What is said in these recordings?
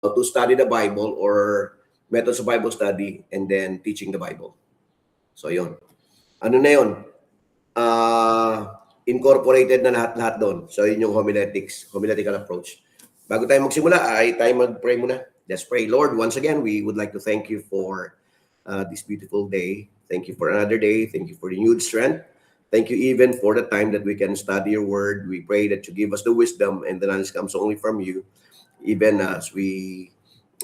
to study the Bible or methods of Bible study and then teaching the Bible. So yun. Ano na yun? Incorporated na lahat-lahat doon. So yun yung homiletical approach. Bago tayo magsimula, ay tayo mag-pray muna. Let's pray. Lord, once again, we would like to thank you for this beautiful day. Thank you for another day. Thank you for renewed strength. Thank you even for the time that we can study your word. We pray that you give us the wisdom and the knowledge comes only from you. Even as we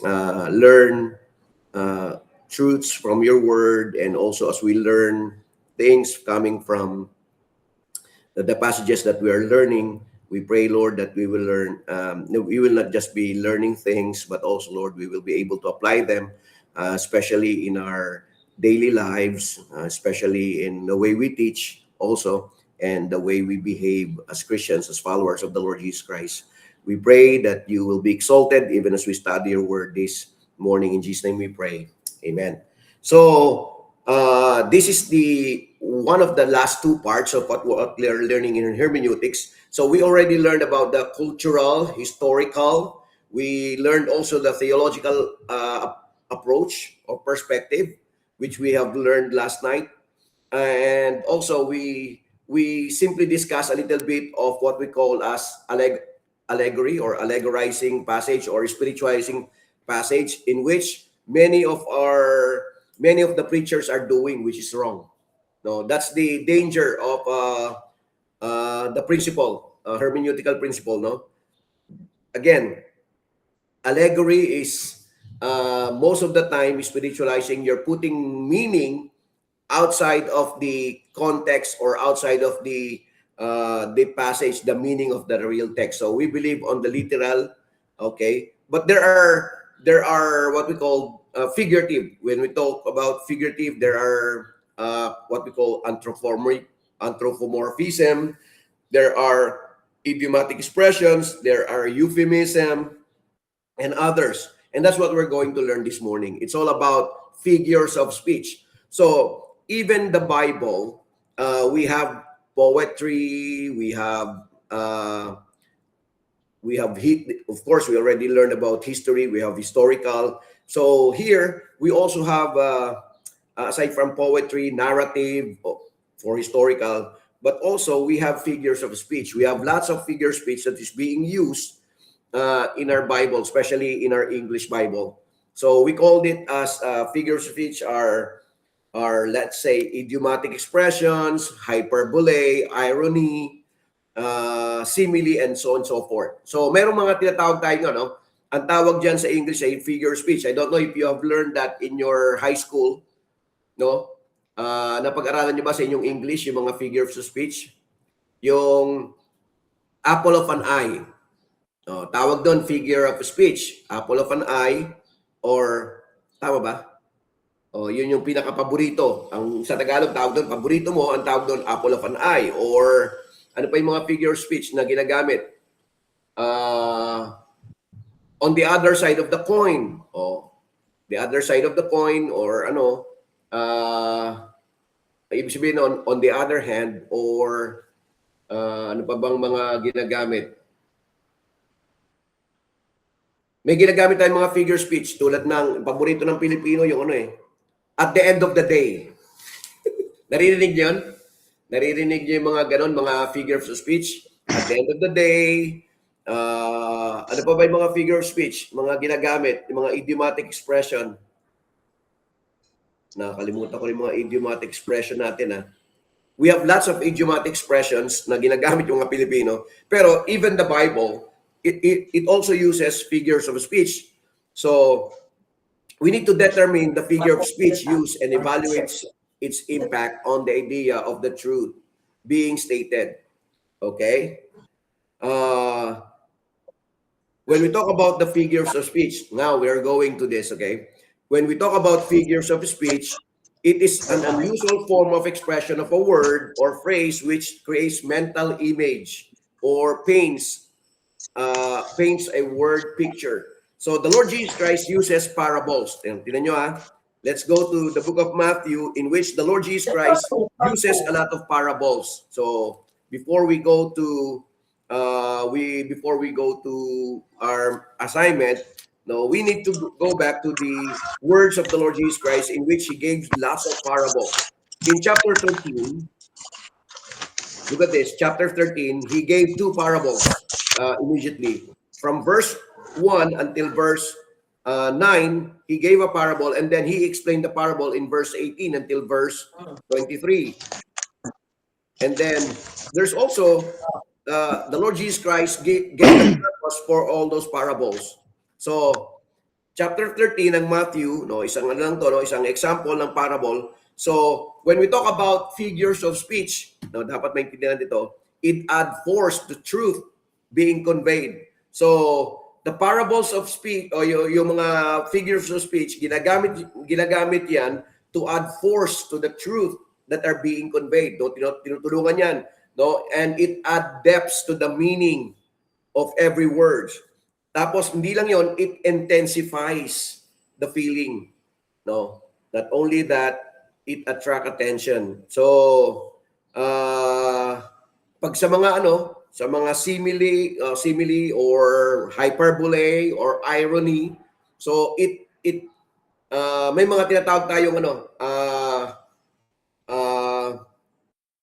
learn truths from your word, and also as we learn things coming from the passages that we are learning, we pray, Lord, that we will learn. We will not just be learning things, but also, Lord, we will be able to apply them, especially in our daily lives, especially in the way we teach also, and the way we behave as Christians, as followers of the Lord Jesus Christ. We pray that you will be exalted even as we study your word this morning. In Jesus' name we pray. Amen. So, this is one of the last two parts of what we are learning in hermeneutics. So we already learned about the cultural, historical. We learned also the theological approach or perspective, which we have learned last night. And also we simply discuss a little bit of what we call as allegory or allegorizing passage or spiritualizing passage, in which many of the preachers are doing, which is wrong. No, that's the danger of the principle, hermeneutical principle. No, again, allegory is most of the time spiritualizing. You're putting meaning outside of the context or outside of the passage, the meaning of the real text. So we believe on the literal, okay, but there are what we call figurative. When we talk about figurative, there are what we call anthropomorphism. There are idiomatic expressions. There are euphemism and others. And that's what we're going to learn this morning. It's all about figures of speech. So even the Bible, we have poetry, of course, we already learned about history, we have historical. So here, we also have, aside from poetry, narrative for historical, but also we have figures of speech. We have lots of figure speech that is being used in our Bible, especially in our English Bible. So we called it as figures of speech are, let's say, idiomatic expressions, hyperbole, irony, simile, and so on and so forth. So merong mga tinatawag tayo, no? Ang tawag dyan sa English ay figure of speech. I don't know if you have learned that in your high school, no? Napag-aralan nyo ba sa inyong English yung mga figures of speech? Yung apple of an eye. Tawag doon figure of speech. Apple of an eye, or tama ba? Yun yung pinaka-paborito. Ang sa Tagalog tawag doon, paborito mo, ang tawag doon apple of an eye. Or ano pa yung mga figure of speech na ginagamit? On the other side of the coin. The other side of the coin, or ano, ibig sabihin on the other hand, or ano pa bang mga ginagamit? May ginagamit tayong mga figure speech tulad ng paborito ng Pilipino, yung ano at the end of the day. Naririnig niyo yun? Naririnig niyo yung mga ganon, mga figures of speech? At the end of the day, ano pa ba yung mga figure of speech? Mga ginagamit, yung mga idiomatic expression. Nakalimutan ko yung mga idiomatic expression natin. We have lots of idiomatic expressions na ginagamit yung mga Pilipino. Pero even the Bible, it also uses figures of speech. So we need to determine the figure of speech used and evaluate its impact on the idea of the truth being stated. Okay? When we talk about the figures of speech, now we are going to this, okay? When we talk about figures of speech, it is an unusual form of expression of a word or phrase which creates mental image or paints a word picture. So the Lord Jesus Christ uses parables. Tingnan nyo Let's go to the book of Matthew, in which the Lord Jesus Christ uses a lot of parables. So before we go to our assignment, No, we need to go back to the words of the Lord Jesus Christ in which he gave lots of parable. In chapter 13, look at this, chapter 13, he gave two parables immediately. From verse 1 until verse 9, he gave a parable, and then he explained the parable in verse 18 until verse 23. And then there's also the Lord Jesus Christ gave the purpose for all those parables. So, chapter 13 ng Matthew, no, isang ano lang to, no, isang example ng parable. So, when we talk about figures of speech, no, dapat maintindihan dito, it add force to truth being conveyed. So, the parables of speech o yung mga figures of speech, ginagamit yan to add force to the truth that are being conveyed. No, tinutulungan yan, no, and it add depths to the meaning of every word. Tapos hindi lang yon, it intensifies the feeling. No, not only that, it attract attention. So, pag sa mga sa mga simile or hyperbole or irony, so it may mga tinatawag tayong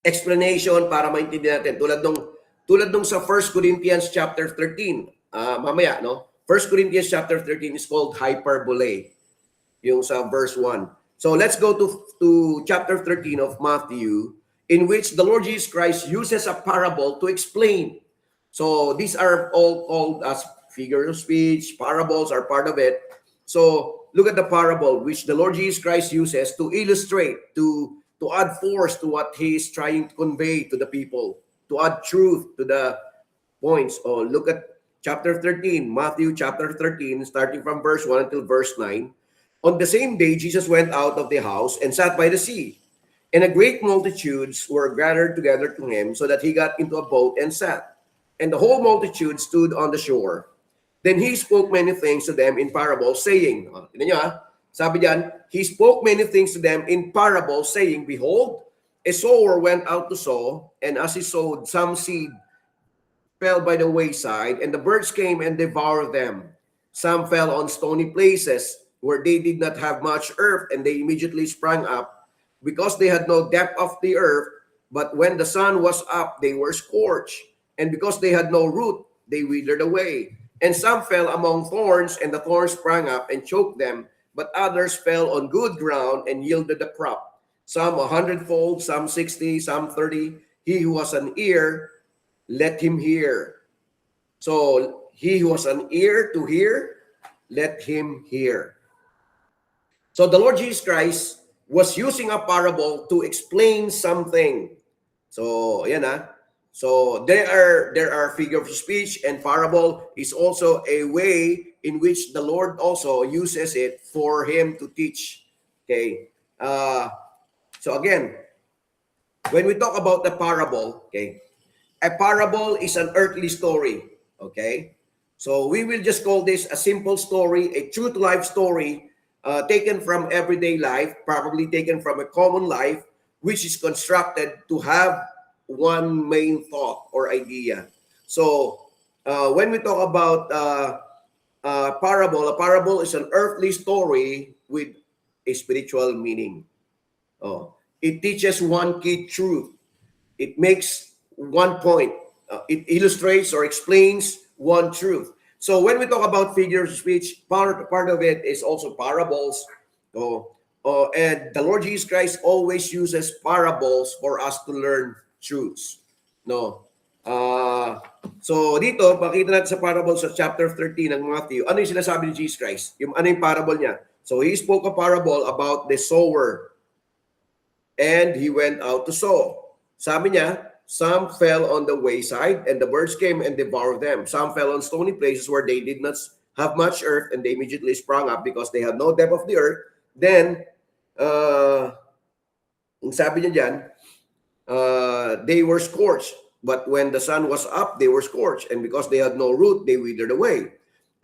explanation para maintindihan natin. Tulad nung sa 1 Corinthians chapter 13. Mamaya, no? 1 Corinthians chapter 13 is called hyperbole. Yung sa verse 1. So let's go to chapter 13 of Matthew, in which the Lord Jesus Christ uses a parable to explain. So these are all called as figures of speech. Parables are part of it. So look at the parable which the Lord Jesus Christ uses to illustrate, to add force to what he is trying to convey to the people, to add truth to the points. Oh, look at chapter 13, Matthew chapter 13, starting from verse 1 until verse 9. On the same day, Jesus went out of the house and sat by the sea. And a great multitudes were gathered together to him, so that he got into a boat and sat. And the whole multitude stood on the shore. Then he spoke many things to them in parables, saying, tignan nyo sabi diyan, he spoke many things to them in parables, saying, behold, a sower went out to sow, and as he sowed, some seed fell by the wayside, and the birds came and devoured them. Some fell on stony places, where they did not have much earth, and they immediately sprang up, because they had no depth of the earth. But when the sun was up, they were scorched, and because they had no root, they withered away. And some fell among thorns, and the thorns sprang up and choked them. But others fell on good ground and yielded a crop. Some 100-fold, some 60, some 30. He who has an ear, let him hear. So he who has an ear to hear, let him hear. So the Lord Jesus Christ was using a parable to explain something. So yan So there are figure of speech, and parable is also a way in which the Lord also uses it for him to teach. Okay. So again, when we talk about the parable, okay, a parable is an earthly story. Okay. So we will just call this a simple story, a true to life story, taken from everyday life, probably taken from a common life, which is constructed to have one main thought or idea. So when we talk about a parable is an earthly story with a spiritual meaning. It teaches one key truth. It makes one point. It illustrates or explains one truth. So when we talk about figures of speech, part of it is also parables. And the Lord Jesus Christ always uses parables for us to learn truths. So dito, pakita natin sa parable sa chapter 13 ng Matthew. Ano yung sinasabi ni Jesus Christ? Ano yung parable niya? So he spoke a parable about the sower. And he went out to sow. Sabi niya, some fell on the wayside, and the birds came and devoured them. Some fell on stony places where they did not have much earth, and they immediately sprung up because they had no depth of the earth. Then, sabi niya dyan, they were scorched. But when the sun was up, they were scorched. And because they had no root, they withered away.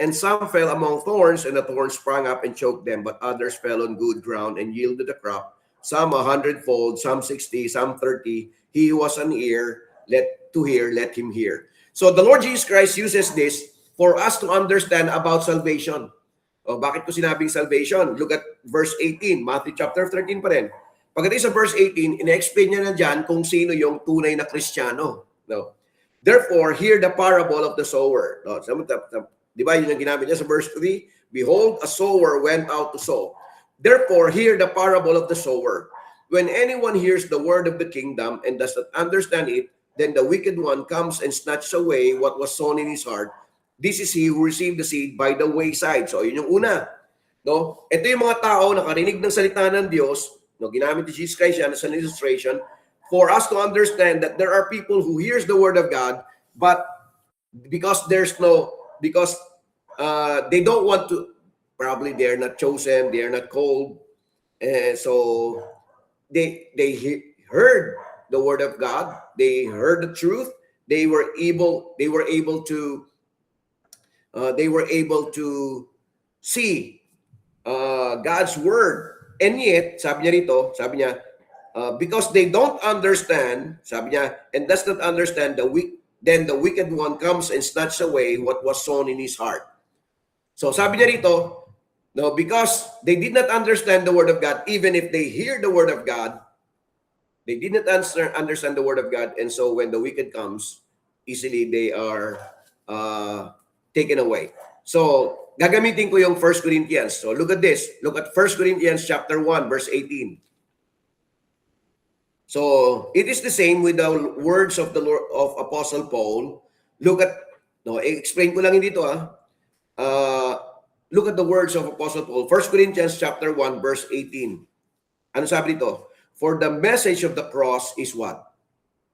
And some fell among thorns, and the thorns sprang up and choked them. But others fell on good ground and yielded a crop. Some 100-fold, some 60, some 30. He who has an ear, let him hear. So the Lord Jesus Christ uses this for us to understand about salvation. O bakit ko sinabing salvation? Look at verse 18, Matthew chapter 13 pa rin. Pagdating sa verse 18, ina-explain niya na dyan kung sino yung tunay na Kristiyano. No? Therefore, hear the parable of the sower. No? Di ba yun ang ginamit niya sa verse 3? Behold, a sower went out to sow. Therefore, hear the parable of the sower. When anyone hears the word of the kingdom and does not understand it, then the wicked one comes and snatches away what was sown in his heart. This is he who received the seed by the wayside. So, yun yung una. No? Ito yung mga tao nakarinig ng salita ng Diyos, no, ginamit ni Jesus Christ yan as an illustration for us to understand that there are people who hears the word of God, but because they don't want to, probably they are not chosen, they are not called, and so they heard the word of God, they heard the truth, they were able to see God's word, and yet sabi niya because they don't understand, sabi niya, and does not understand then the wicked one comes and snatches away what was sown in his heart. So sabi niya rito, no, because they did not understand the word of God, even if they hear the word of God, they did not understand the word of God, and so when the wicked comes, easily they are taken away. So, gagamitin ko yung 1 Corinthians. So, look at this. Look at 1 Corinthians chapter 1, verse 18. So, it is the same with the words of the Lord, of Apostle Paul. Look at, explain ko lang dito look at the words of Apostle Paul. 1 Corinthians chapter 1, verse 18. Ano sabi dito? For the message of the cross is what?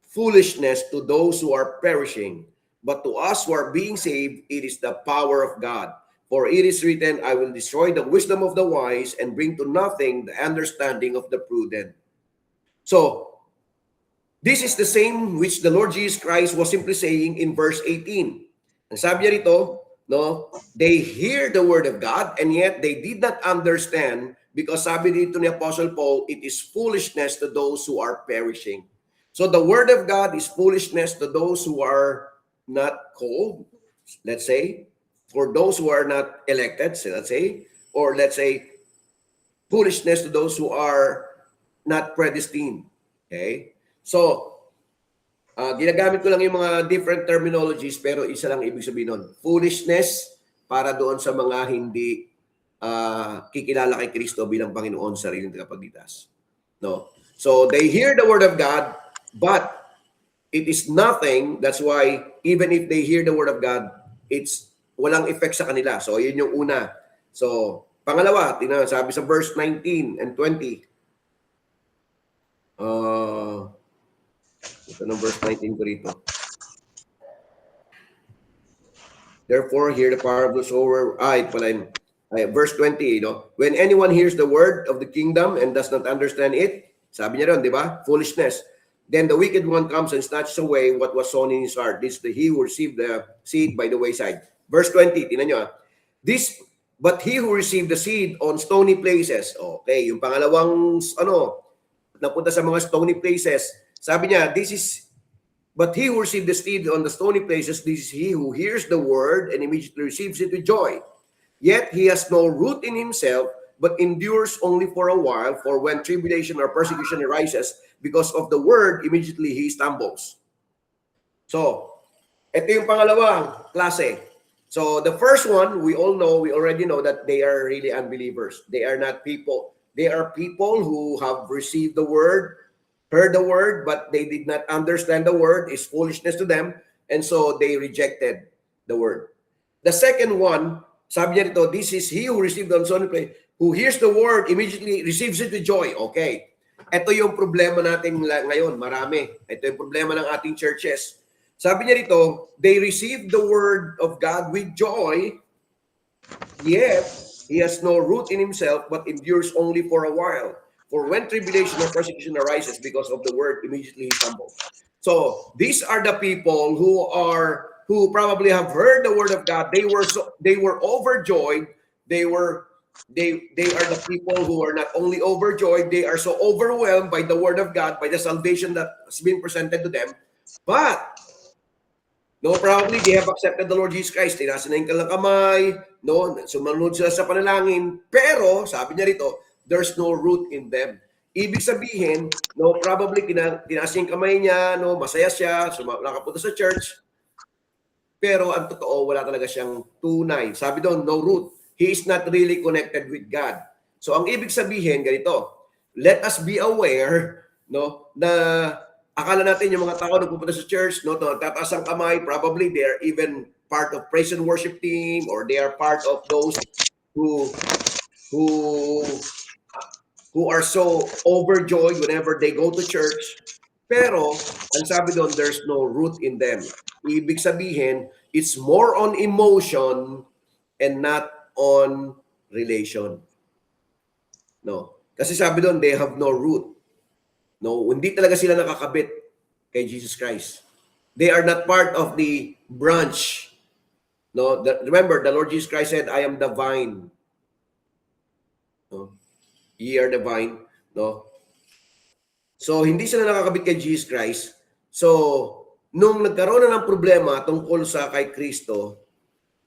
Foolishness to those who are perishing. But to us who are being saved, it is the power of God. For it is written, I will destroy the wisdom of the wise and bring to nothing the understanding of the prudent. So, this is the same which the Lord Jesus Christ was simply saying in verse 18. Ang sabi niya rito, no, they hear the word of God and yet they did not understand because sabi dito ni Apostle Paul, it is foolishness to those who are perishing. So the word of God is foolishness to those who are not called, let's say, for those who are not elected, let's say, or let's say, foolishness to those who are not predestined. Okay? So, ginagamit ko lang yung mga different terminologies, pero isa lang ibig sabihin nun. Foolishness para doon sa mga hindi kikilala kay Kristo bilang Panginoon sa sariling tagapagligtas. No? So, they hear the word of God, but it is nothing. That's why even if they hear the word of God, it's walang effect sa kanila. So, yun yung una. So, pangalawa, tingnan, sabi sa verse 19 and 20. Ito ng verse 19 ko rito. Therefore, hear the power of the sower. Verse 20, when anyone hears the word of the kingdom and does not understand it, sabi niya ron, di ba? Foolishness. Then the wicked one comes and snatches away what was sown in his heart. This is he who received the seed by the wayside. Verse 20, tingnan nyo. But he who received the seed on stony places. Okay, yung pangalawang, napunta sa mga stony places. Sabi niya, but he who received the seed on the stony places, this is he who hears the word and immediately receives it with joy. Yet he has no root in himself, but endures only for a while, for when tribulation or persecution arises, because of the word, immediately he stumbles. So, ito yung pangalawang klase. So, the first one, we already know that they are really unbelievers. They are not people. They are people who have received the word, heard the word, but they did not understand the word. It's foolishness to them, and so they rejected the word. The second one, sabi niya dito, this is he who received the stony place, who hears the word, immediately receives it with joy. Okay. Ito yung problema natin ngayon, marami. Ito yung problema ng ating churches. Sabi niya rito, they receive the word of God with joy, yet he has no root in himself, but endures only for a while. For when tribulation or persecution arises because of the word, immediately he stumbles. So these are the people who probably have heard the word of God. They were overjoyed. They are the people who are not only overjoyed, they are so overwhelmed by the word of God, by the salvation that has been presented to them. But No, probably they have accepted the Lord Jesus Christ. Tinasan na yung kanilang kamay, no, sumunod sila sa panalangin, pero sabi niya rito, there's no root in them. Ibig sabihin, no, probably tinaas yung kamay niya, no, masaya siya, nakapunta sa church, pero ang totoo, wala talaga siyang tunay. Sabi doon, no root. He is not really connected with God. So ang ibig sabihin, ganito, let us be aware, no, na akala natin yung mga tao na pupunta sa church, no, tataas ang kamay, probably they are even part of praise and worship team, or they are part of those who who who are so overjoyed whenever they go to church. Pero, ang sabi doon, there's no root in them. Ibig sabihin, it's more on emotion and not on relation. No. Kasi sabi doon, they have no root. No, hindi talaga sila nakakabit kay Jesus Christ. They are not part of the branch. No, remember, the Lord Jesus Christ said, I am the vine. No? Ye are the vine. No? So, hindi sila nakakabit kay Jesus Christ. So, nung nagkaroon na ng problema tungkol sa kay Kristo,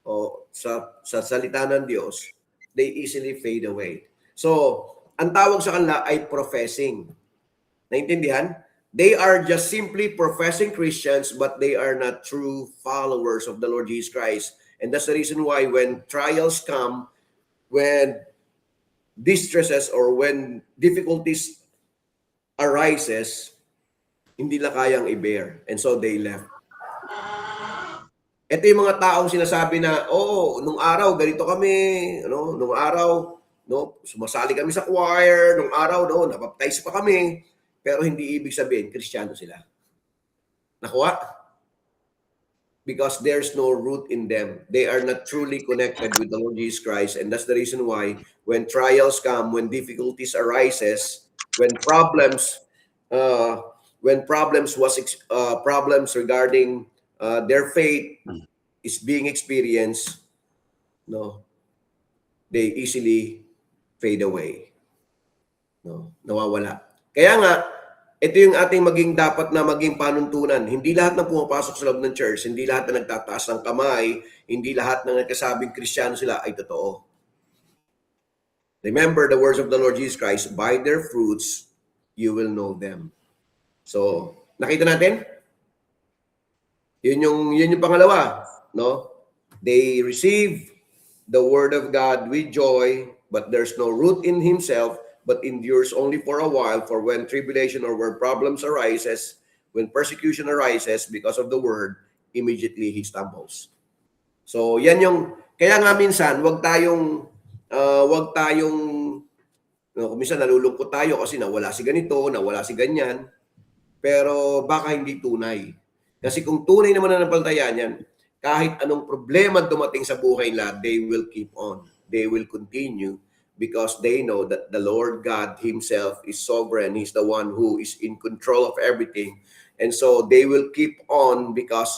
o sa salita ng Diyos, they easily fade away. So, ang tawag sa kanila ay professing. Naintindihan? They are just simply professing Christians, but they are not true followers of the Lord Jesus Christ. And that's the reason why when trials come, when distresses or when difficulties arises, hindi na kayang i-bear. And so they left. Ito yung mga taong sinasabi na, nung araw, ganito kami, no? Nung araw, no, sumasali kami sa choir, nung araw, no, nabaptize pa kami, pero hindi ibig sabihin, Kristiyano sila. Nakuha? Because there's no root in them. They are not truly connected with the Lord Jesus Christ, and that's the reason why when trials come, when difficulties arises, when problems problems regarding their faith is being experienced, no, they easily fade away. No, nawawala. Kaya nga, ito yung ating dapat na maging panuntunan. Hindi lahat ng pumapasok sa loob ng church, hindi lahat na nagtataas ng kamay, hindi lahat na nagkasabing Kristiyano sila ay totoo. Remember the words of the Lord Jesus Christ, by their fruits, you will know them. So, nakita natin? Yun yung pangalawa, no? They receive the word of God with joy, but there's no root in himself, but endures only for a while. For when tribulation or when problems arises, when persecution arises because of the word, immediately he stumbles. So, yan yung, kaya nga minsan, wag tayong, minsan nalulungkot tayo kasi nawala si ganito, nawala si ganyan, pero baka hindi tunay. Kasi kung tunay naman na napalatayaan yan, kahit anong problema dumating sa buhay nila, they will keep on. They will continue because they know that the Lord God himself is sovereign. He's the one who is in control of everything. And so they will keep on because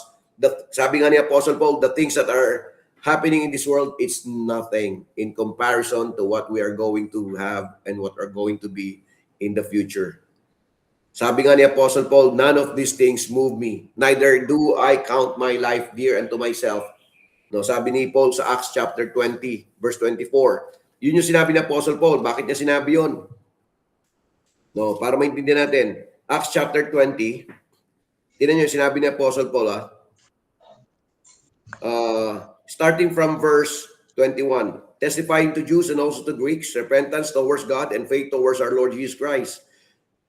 sabi nga ni Apostle Paul, the things that are happening in this world, it's nothing in comparison to what we are going to have and what are going to be in the future. Sabi nga ni Apostle Paul, none of these things move me. Neither do I count my life dear unto myself. No, sabi ni Paul sa Acts chapter 20, verse 24. Yun yung sinabi ni Apostle Paul. Bakit niya sinabi yun? No, para maintindihan natin. Acts chapter 20. Tingnan niyo yung sinabi ni Apostle Paul, starting from verse 21. Testifying to Jews and also to Greeks, repentance towards God and faith towards our Lord Jesus Christ.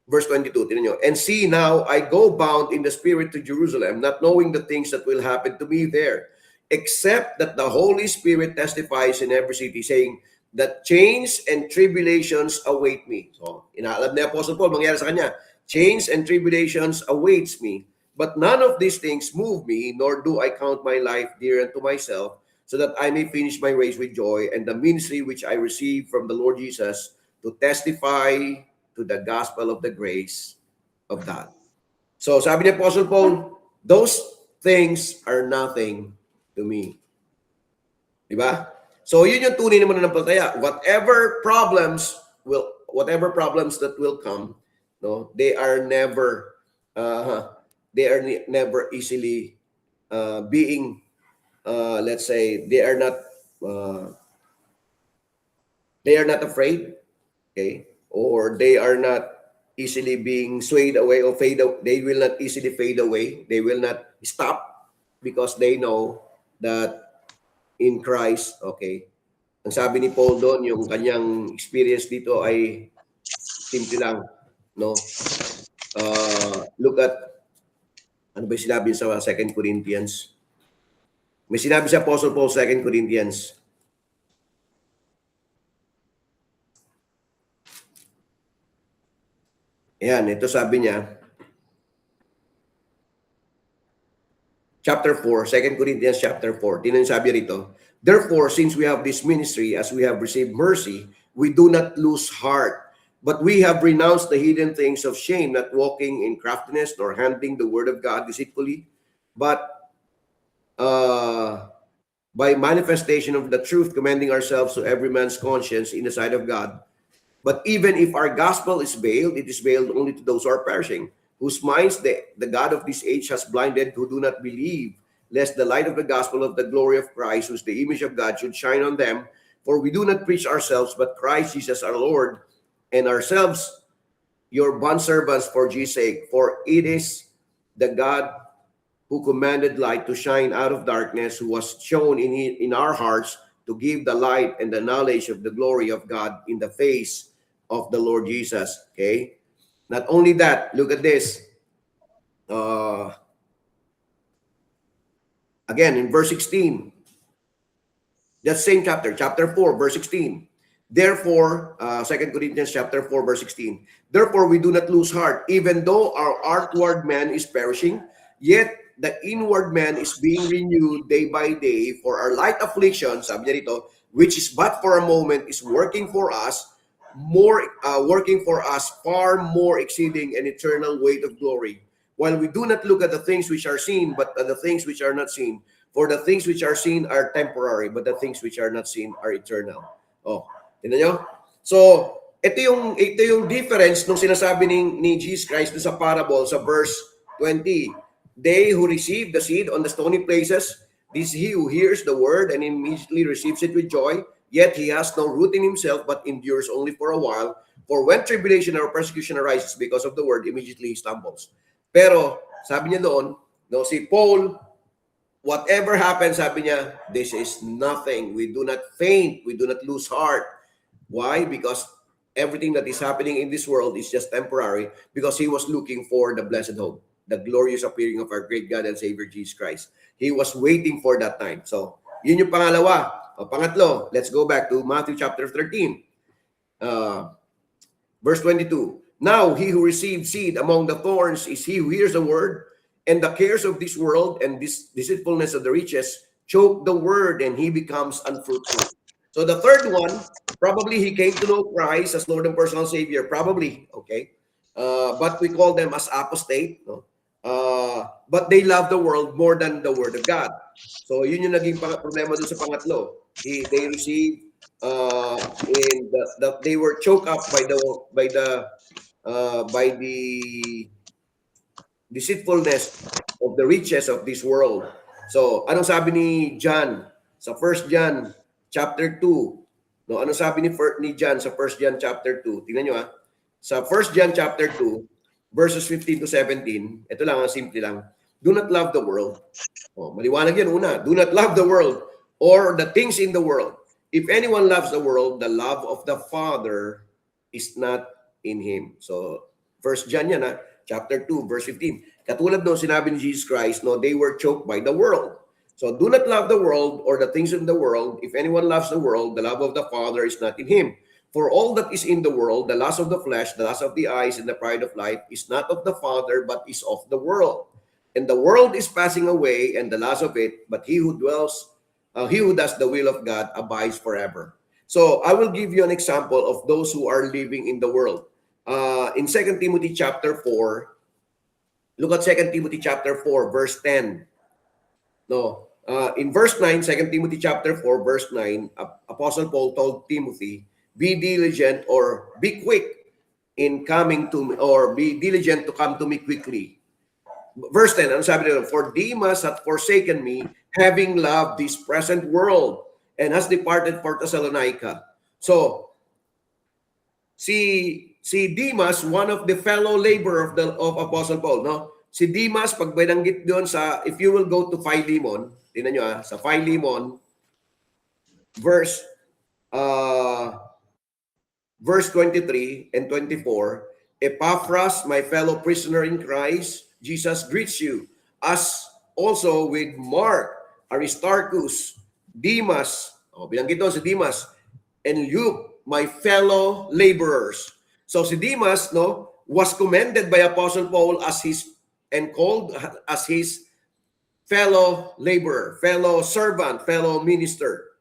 Verse 22, tingnan nyo. And see, now I go bound in the Spirit to Jerusalem, not knowing the things that will happen to me there, except that the Holy Spirit testifies in every city, saying that chains and tribulations await me. So, inaalam ni Apostle Paul, mangyari sa kanya, chains and tribulations awaits me, but none of these things move me, nor do I count my life dear unto myself, so that I may finish my race with joy, and the ministry which I received from the Lord Jesus to testify to the gospel of the grace of God. So sabi ni Apostle Paul, those things are nothing to me. Diba? So yun yung tunay naman ng palataya. Whatever problems that will come, no, they are never easily being, let's say, they are not afraid, okay, or they are not easily being swayed away or fade out. They will not easily fade away. They will not stop because they know that in Christ, okay. Ang sabi ni Paul doon, yung kanyang experience dito ay simple lang, no? Look at, ano ba yung sinabi sa 2 Corinthians? May sinabi sa Apostle Paul, 2 Corinthians. Ayan, ito sabi niya, chapter 4, 2 Corinthians chapter 4. Tingnan sabi rito, therefore, since we have this ministry, as we have received mercy, we do not lose heart. But we have renounced the hidden things of shame, not walking in craftiness, nor handling the word of God deceitfully, but by manifestation of the truth, commending ourselves to every man's conscience in the sight of God. But even if our gospel is veiled, it is veiled only to those who are perishing, whose minds the God of this age has blinded, who do not believe, lest the light of the gospel of the glory of Christ, who is the image of God, should shine on them. For we do not preach ourselves, but Christ Jesus our Lord, and ourselves your bondservants for Jesus' sake. For it is the God who commanded light to shine out of darkness, who was shown in our hearts to give the light and the knowledge of the glory of God in the face of the Lord Jesus. Okay? Not only that, look at this. Again, in verse 16, that same chapter 4, verse 16. Therefore, 2 Corinthians chapter 4, verse 16. Therefore, we do not lose heart, even though our outward man is perishing, yet the inward man is being renewed day by day, for our light affliction, sabi niya rito, which is but for a moment, is working for us far more exceeding an eternal weight of glory. While we do not look at the things which are seen, but at the things which are not seen. For the things which are seen are temporary, but the things which are not seen are eternal. Oh, tingnan nyo? So, ito yung difference nung sinasabi ni Jesus Christ sa parable sa verse 20. They who receive the seed on the stony places, this is he who hears the word and immediately receives it with joy, yet he has no root in himself, but endures only for a while. For when tribulation or persecution arises because of the word, immediately he stumbles. Pero, sabi niya doon, no, si Paul, whatever happens, sabi niya, this is nothing. We do not faint. We do not lose heart. Why? Because everything that is happening in this world is just temporary, because he was looking for the blessed hope, the glorious appearing of our great God and Savior Jesus Christ. He was waiting for that time. So, yun yung pangalawa. O pangatlo, let's go back to Matthew chapter 13. Verse 22. Now, he who receives seed among the thorns is he who hears the word, and the cares of this world and this deceitfulness of the riches choke the word, and he becomes unfruitful. So the third one, probably he came to know Christ as Lord and personal Savior. Probably, okay? But we call them as apostate. No? But they love the world more than the Word of God. So yun yung naging problema dun sa pangatlo. They received, they were choked up by the deceitfulness of the riches of this world. So, anong sabi ni John sa 1 John chapter 2? No, anong sabi ni John sa 1 John chapter 2? Tingnan niyo Sa 1 John chapter 2, verses 15 to 17, ito lang, simple lang. Do not love the world. Oh, maliwanag yan una. Do not love the world or the things in the world. If anyone loves the world, the love of the Father is not in him. So, 1 John yan chapter 2, verse 15. Katulad nung sinabi ni Jesus Christ, no, they were choked by the world. So, do not love the world or the things in the world. If anyone loves the world, the love of the Father is not in him. For all that is in the world, the lust of the flesh, the lust of the eyes, and the pride of life is not of the Father, but is of the world. And the world is passing away, and the lust of it, but he who does the will of God abides forever. So, I will give you an example of those who are living in the world. In 2 Timothy chapter 4, look at 2 Timothy chapter 4, verse 10. No, in verse 9, 2 Timothy chapter 4, verse 9, Apostle Paul told Timothy, be diligent or be quick in coming to me, or be diligent to come to me quickly. Verse 10, ano sabi nila? For Demas hath forsaken me, having loved this present world, and has departed for Thessalonica. So, si Demas, one of the fellow laborer of Apostle Paul, no? Si Demas, pag binanggit doon sa, if you will go to Philemon, tingnan nyo sa Philemon, verse 23 and 24, Epaphras, my fellow prisoner in Christ, Jesus greets you, as also with Mark, Aristarchus, Demas, binanggit doon si Demas, and Luke, my fellow laborers. So si Demas, no, was commended by Apostle Paul as his, and called as his fellow laborer, fellow servant, fellow minister.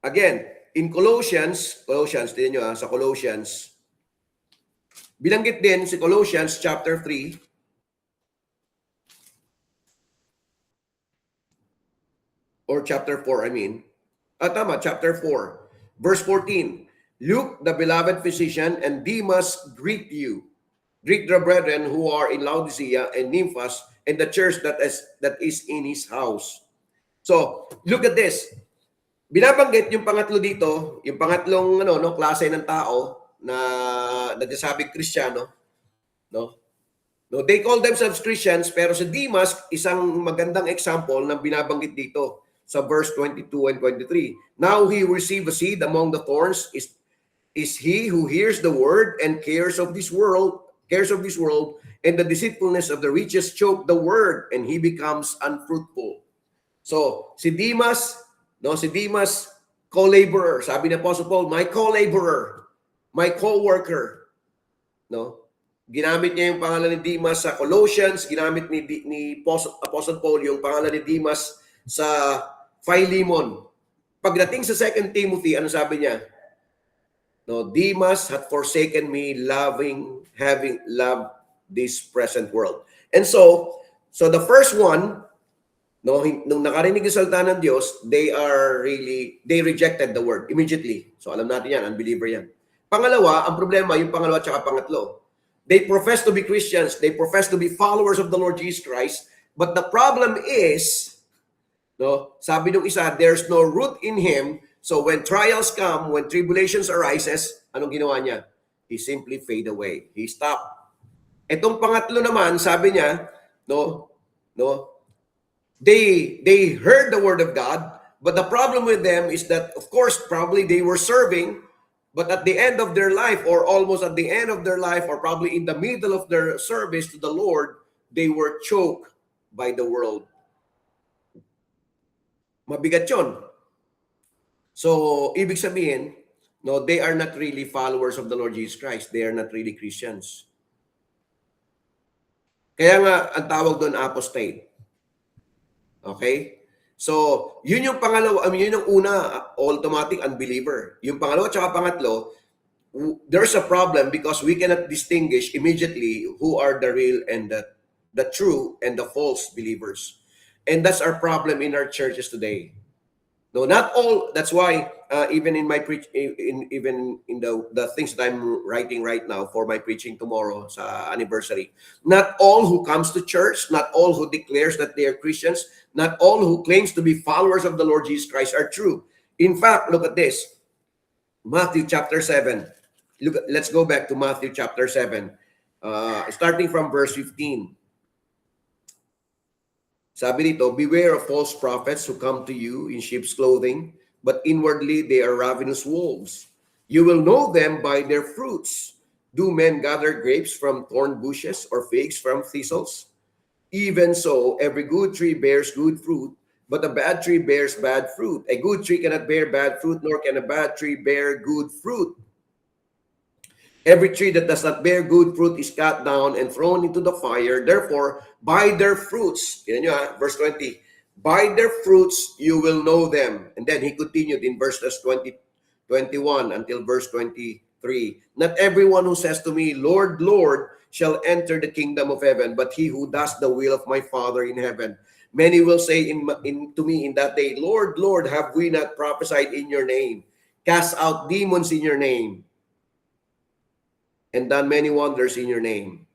Again, in Colossians, tingnan nyo sa Colossians, binanggit din si Colossians chapter 3, or chapter 4, I mean. Chapter 4, verse 14. Luke, the beloved physician, and Demas greet you. Greet the brethren who are in Laodicea and Nymphas, and the church that is in his house. So, look at this. Binabanggit yung pangatlo dito, yung pangatlong klase ng tao na nagsasabing Kristiyano, no? No, they call themselves Christians, pero si Demas isang magandang example na binabanggit dito sa verse 22 and 23. Now he received a seed among the thorns is he who hears the word and cares of this world, and the deceitfulness of the riches choke the word, and he becomes unfruitful. So, si Demas, co-laborer. Sabi ni Apostle Paul, my co-laborer, my co-worker. No? Ginamit niya yung pangalan ni Demas sa Colossians, ginamit ni Apostle Paul yung pangalan ni Demas sa Philemon. Pagdating sa 2 Timothy, ano sabi niya? No, Demas hath forsaken me, having loved this present world. And so the first one, no, nung nakarinig ng salita ng Diyos, they rejected the word immediately. So alam natin yan, unbeliever yan. Pangalawa, ang problema, yung pangalawa at pangatlo. They profess to be Christians, they profess to be followers of the Lord Jesus Christ, but the problem is, no, sabi nung isa, there's no root in him, so when trials come, when tribulations arises, anong ginawa niya? He simply fade away. He stopped. Itong pangatlo naman, sabi niya, they heard the word of God, but the problem with them is that, of course, probably they were serving, but at the end of their life, or almost at the end of their life, or probably in the middle of their service to the Lord, they were choked by the world. Mabigat yun. So, ibig sabihin, no, they are not really followers of the Lord Jesus Christ. They are not really Christians. Kaya nga, ang tawag doon, apostate. Okay? So, yun yung pangalawa, yun yung una, automatic unbeliever. Yung pangalawa at pangatlo, there's a problem because we cannot distinguish immediately who are the real and the true and the false believers. And that's our problem in our churches today. No, not all. That's why even in my even in the things that I'm writing right now for my preaching tomorrow sa anniversary, not all who comes to church, not all who declares that they are Christians, not all who claims to be followers of the Lord Jesus Christ are true. In fact, look at this. Matthew chapter 7. Let's go back to Matthew chapter 7. Starting from verse 15. Sabi dito, beware of false prophets who come to you in sheep's clothing, but inwardly they are ravenous wolves. You will know them by their fruits. Do men gather grapes from thorn bushes or figs from thistles? Even so, every good tree bears good fruit, but a bad tree bears bad fruit. A good tree cannot bear bad fruit, nor can a bad tree bear good fruit. Every tree that does not bear good fruit is cut down and thrown into the fire. Therefore, by their fruits, verse 20, by their fruits you will know them. And then he continued in verses 21 until verse 23. Not everyone who says to me, Lord, Lord, shall enter the kingdom of heaven, but he who does the will of my Father in heaven. Many will say to me in that day, Lord, Lord, have we not prophesied in your name, cast out demons in your name, and done many wonders in your name?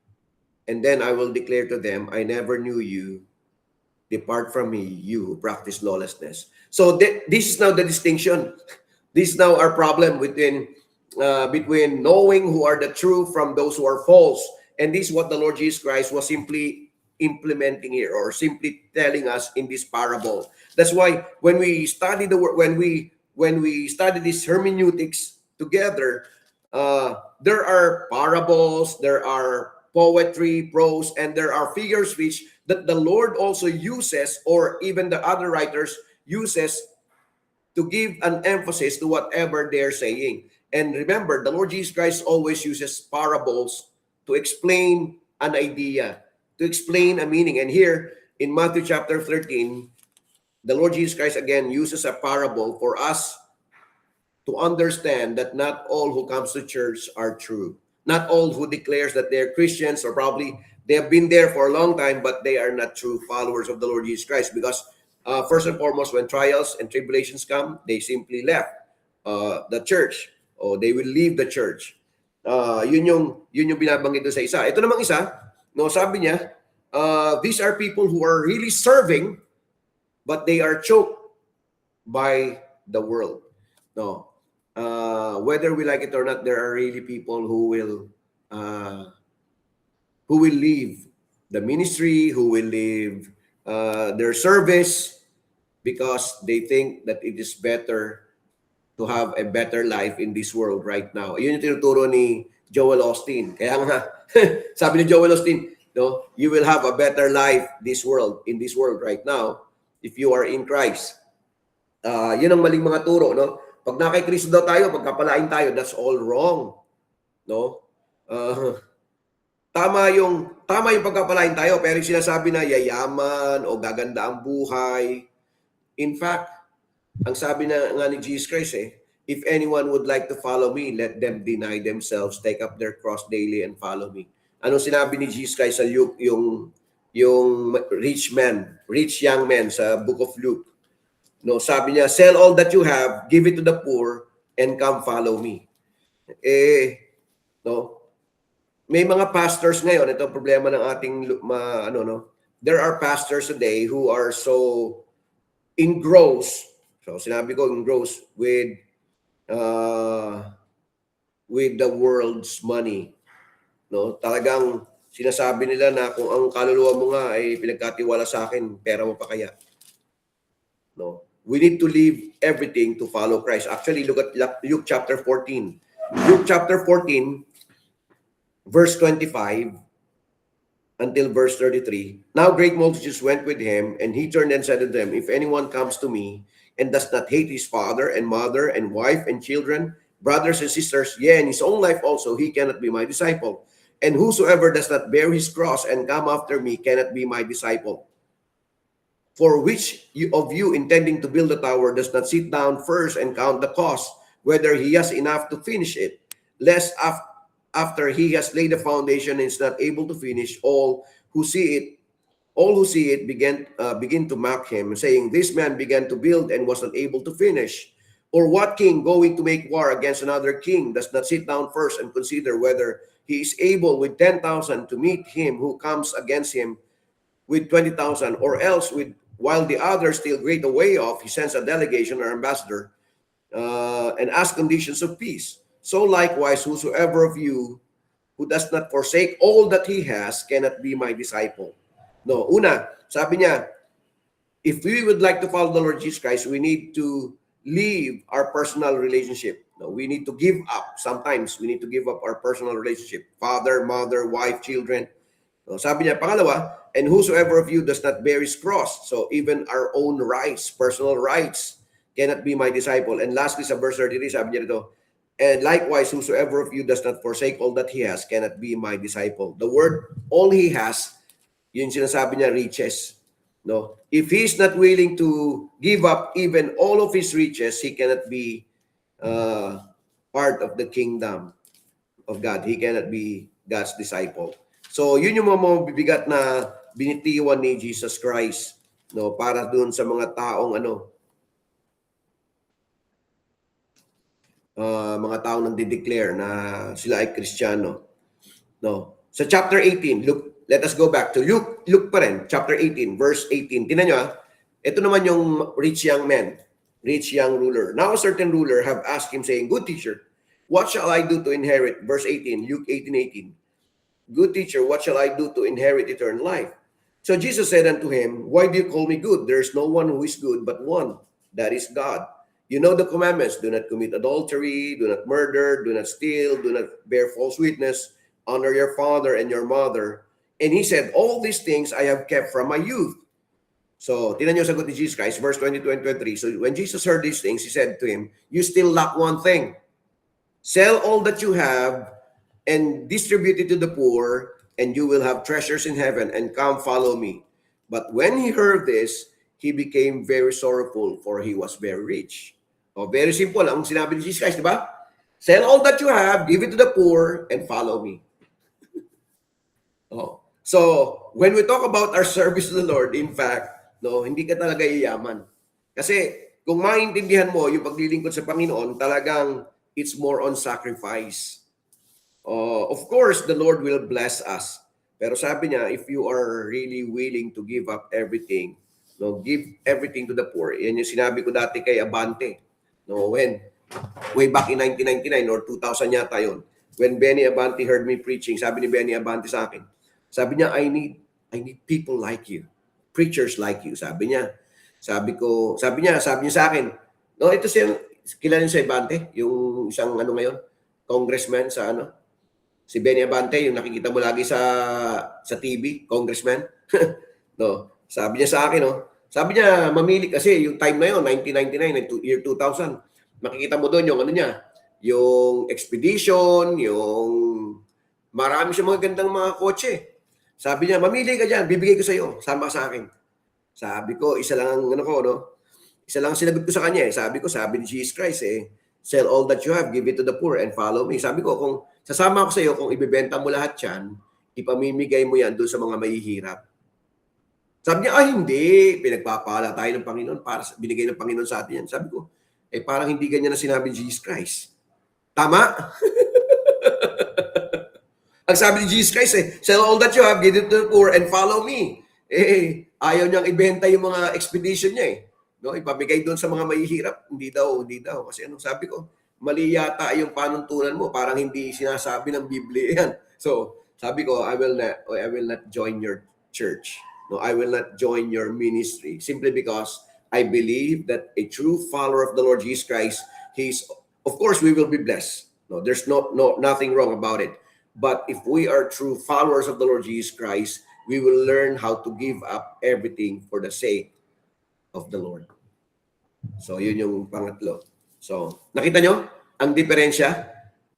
And then I will declare to them, I never knew you. Depart from me, you who practice lawlessness. So this is now the distinction. This is now our problem between knowing who are the true from those who are false. And this is what the Lord Jesus Christ was simply implementing here, or simply telling us in this parable. That's why when we study the word, when we study these hermeneutics together, there are parables, there are poetry, prose, and there are figure speech that the Lord also uses, or even the other writers uses, to give an emphasis to whatever they're saying. And remember, the Lord Jesus Christ always uses parables to explain an idea, to explain a meaning. And here in Matthew chapter 13, the Lord Jesus Christ again uses a parable for us to understand that not all who comes to church are true. Not all who declares that they're Christians, or probably they have been there for a long time, but they are not true followers of the Lord Jesus Christ. Because first and foremost, when trials and tribulations come, they simply left the church, or they will leave the church. Yun yung binabanggit doon sa isa. Ito namang isa, no, sabi niya, these are people who are really serving, but they are choked by the world. No, whether we like it or not, there are really people who will leave the ministry, who will leave their service, because they think that it is better to have a better life in this world right now. Yun yung tinuturo ni Joel Osteen. Kaya nga, sabi ni Joel Osteen, no, you will have a better life in this world right now if you are in Christ. Yun ang maling mga turo, no? Pag na kay Kristo daw tayo, pagkapalain tayo, that's all wrong. No? Tama yung pagkapalain tayo, pero yung sinasabi na yayaman o gaganda ang buhay. In fact, ang sabi na nga ni Jesus Christ, if anyone would like to follow me, let them deny themselves, take up their cross daily and follow me. Anong sinabi ni Jesus Christ sa Luke, yung rich young man sa book of Luke? No, sabi niya, sell all that you have, give it to the poor, and come follow me. No, may mga pastors ngayon, ito ang problema ng ating there are pastors today who are so engrossed, so sinabi ko engrossed with the world's money. No, talagang sinasabi nila na kung ang kaluluwa mo nga ay pinagkatiwala sa akin, pera mo pa kaya. No, we need to leave everything to follow Christ. Actually, look at Luke chapter 14. Luke chapter 14, verse 25 until verse 33. Now great multitudes went with him, and he turned and said to them, if anyone comes to me and does not hate his father and mother and wife and children, brothers and sisters, yea, and his own life also, he cannot be my disciple. And whosoever does not bear his cross and come after me cannot be my disciple. For which of you intending to build a tower does not sit down first and count the cost, whether he has enough to finish it, lest after he has laid the foundation and is not able to finish, all who see it begin to mock him, saying, this man began to build and was not able to finish. Or what king going to make war against another king does not sit down first and consider whether he is able with 10,000 to meet him who comes against him with 20,000, or else while the other still great a way off, he sends a delegation or ambassador and asks conditions of peace. So likewise, whosoever of you who does not forsake all that he has cannot be my disciple. No, una, sabi niya, if we would like to follow the Lord Jesus Christ, we need to leave our personal relationship. No, we need to give up. Sometimes we need to give up our personal relationship. Father, mother, wife, children. So, sabi niya, pangalawa, and whosoever of you does not bear his cross, so even our own rights, personal rights, cannot be my disciple. And lastly, sa verse 33, sabi niya dito, and likewise, whosoever of you does not forsake all that he has cannot be my disciple. The word, all he has, yun sinasabi niya, riches. No? If he's not willing to give up even all of his riches, he cannot be part of the kingdom of God. He cannot be God's disciple. So, yun yung mga bibigat na binitiwan ni Jesus Christ, no, para doon sa mga taong mga taong nang declare na sila ay Kristiyano. No. Sa chapter 18, let us go back to Luke. Luke pa rin, chapter 18, verse 18. Tingnan nyo, ito naman yung rich young man, rich young ruler. Now a certain ruler have asked him, saying, Good teacher, what shall I do to inherit? Verse 18, Luke 18:18. Good teacher, what shall I do to inherit eternal life? So Jesus said unto him, Why do you call me good? There is no one who is good but one, that is God. You know the commandments: do not commit adultery, do not murder, do not steal, do not bear false witness, honor your father and your mother. And he said, All these things I have kept from my youth. So, tinan niyo sagot ni Jesus Christ, verse 22 and 23. So, when Jesus heard these things, he said to him, You still lack one thing. Sell all that you have and distribute it to the poor, and you will have treasures in heaven, and come follow me. But when he heard this, he became very sorrowful, for he was very rich. Oh, very simple ang sinabi ni Jesus Christ, di ba? Sell all that you have, give it to the poor, and follow me. Oh. So, when we talk about our service to the Lord, in fact, no, hindi ka talaga iyaman. Kasi kung maintindihan mo yung paglilingkod sa Panginoon, talagang it's more on sacrifice. Of course, the Lord will bless us. Pero sabi niya, if you are really willing to give up everything, no, give everything to the poor. Yan yung sinabi ko dati kay Abante. No, way back in 1999 or 2000 yata yun. When Benny Abante heard me preaching, sabi ni Benny Abante sa akin, sabi niya, I need people like you. Preachers like you, sabi niya. Sabi niya sa akin, no, ito siya, kilala niyo sa Abante, yung isang ngayon, congressman sa si Benny Abante, yung nakikita mo lagi sa TV, congressman. No, sabi niya sa akin, sabi niya, mamili kasi yung time na yun, 1999, year 2000, makikita mo doon yung yung expedition, yung marami siya mga gandang mga kotse. Sabi niya, mamili ka dyan, bibigay ko sa iyo, sama sa akin. Sabi ko, isa lang ang isa lang sinagot ko sa kanya. Sabi ni Jesus Christ, sell all that you have, give it to the poor, and follow me. Sabi ko, kung sasama ko sa iyo, kung ibebenta mo lahat yan, ipamimigay mo yan doon sa mga mahihirap. Sabi niya, hindi, pinagpapala tayo ng Panginoon, para binigay ng Panginoon sa atin yan. Sabi ko, parang hindi ganyan na sinabi ni Jesus Christ. Tama? Ang sabi ni Jesus Christ, sell all that you have, give it to the poor, and follow me. Ayaw niyang ibenta yung mga expedition niya No, ipabigay doon sa mga mahihirap. Hindi daw. Kasi sabi ko, mali yata yung panuntunan mo. Parang hindi sinasabi ng Biblia yan. So, sabi ko, I will not join your church. No, I will not join your ministry. Simply because I believe that a true follower of the Lord Jesus Christ, of course, we will be blessed. No, there's nothing wrong about it. But if we are true followers of the Lord Jesus Christ, we will learn how to give up everything for the sake of the Lord. So, yun yung pangatlo. So, nakita nyo ang diferensya?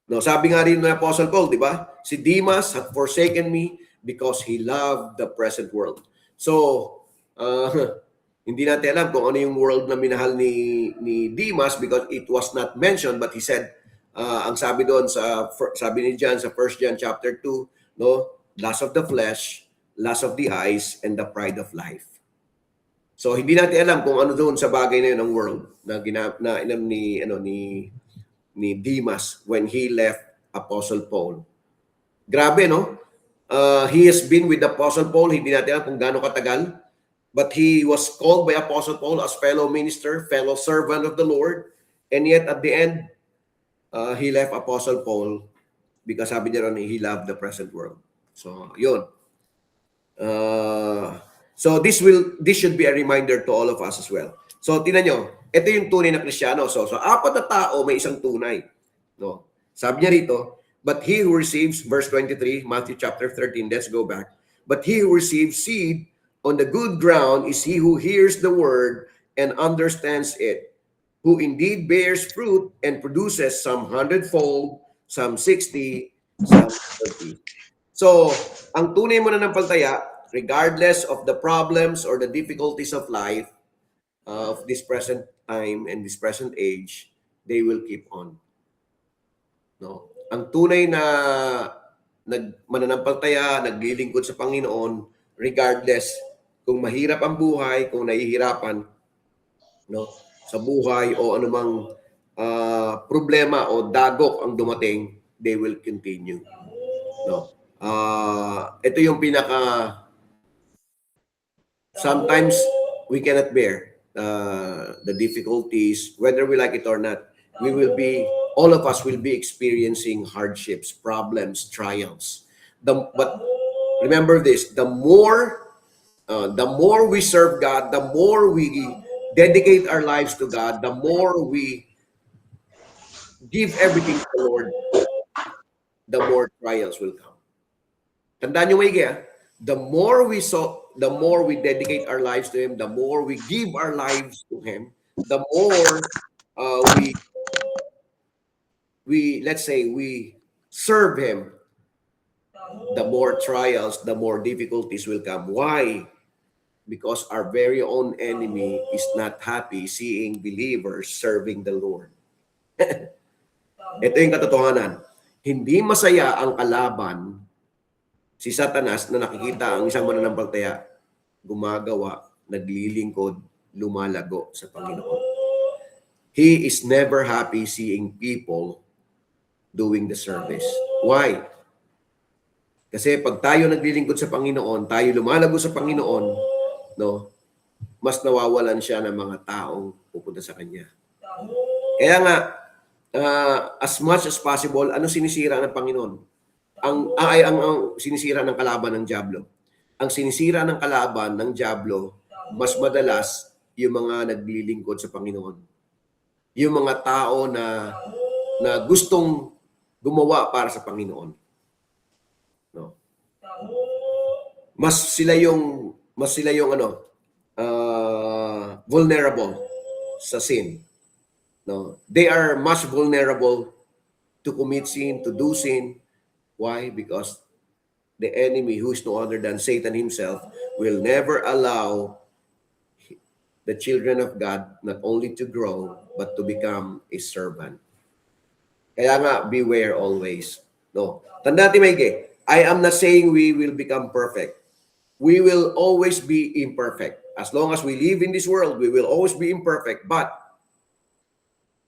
No, sabi nga rin ng Apostle Paul, di ba? Si Demas had forsaken me because he loved the present world. So, hindi natin alam kung ano yung world na minahal ni Demas because it was not mentioned, but he said, ang sabi doon sabi ni John sa 1 John chapter 2, no, lust of the flesh, lust of the eyes, and the pride of life. So hindi natin alam kung ano doon sa bagay na yun ng world na ni Demas when he left Apostle Paul. Grabe, no? He has been with Apostle Paul, hindi natin alam kung gaano katagal, but he was called by Apostle Paul as fellow minister, fellow servant of the Lord, and yet at the end, he left Apostle Paul because sabi niya ron, he loved the present world. So, yun. So, this should be a reminder to all of us as well. So, tingnan nyo, ito yung tunay na Kristiyano. So, apat na tao may isang tunay. No? Sabi niya rito, but he who receives, verse 23, Matthew chapter 13, let's go back. But he who receives seed on the good ground is he who hears the word and understands it, who indeed bears fruit and produces some 100-fold, some 60, some 30. So, ang tunay mo na ng paltaya, regardless of the problems or the difficulties of life, of this present time and this present age, they will keep on. No? Ang tunay na mananampalataya, naglilingkod sa Panginoon, regardless kung mahirap ang buhay, kung nahihirapan, no, sa buhay o anumang problema o dagok ang dumating, they will continue. No. Ito yung sometimes we cannot bear the difficulties, whether we like it or not. All of us will be experiencing hardships, problems, trials. But remember this: the more we serve God, the more we dedicate our lives to God, the more we give everything to the Lord, the more trials will come. Tandaan nyo maigi, the more we dedicate our lives to Him, the more we give our lives to Him, the more let's say we serve Him, the more trials, the more difficulties will come. Why? Because our very own enemy is not happy seeing believers serving the Lord. Ito yung katotohanan. Hindi masaya ang kalaban, si Satanas, na nakikita ang isang mananampalataya gumagawa, naglilingkod, lumalago sa Panginoon. He is never happy seeing people doing the service. Why? Kasi pag tayo naglilingkod sa Panginoon, tayo lumalago sa Panginoon, no, mas nawawalan siya ng mga taong pupunta sa Kanya. Kaya nga, as much as possible, ano sinisira ng Panginoon? Ang sinisira ng kalaban ng Diablo. Ang sinisira ng kalaban ng Diablo, mas madalas yung mga naglilingkod sa Panginoon. Yung mga tao na gustong gumawa para sa Panginoon. No? Mas sila yung vulnerable sa sin. No? They are much vulnerable to commit sin, to do sin. Why? Because the enemy, who is no other than Satan himself, will never allow the children of God not only to grow, but to become a servant. Kaya nga, beware always. No. Tanda natin maigi, I am not saying we will become perfect. We will always be imperfect. As long as we live in this world, we will always be imperfect. But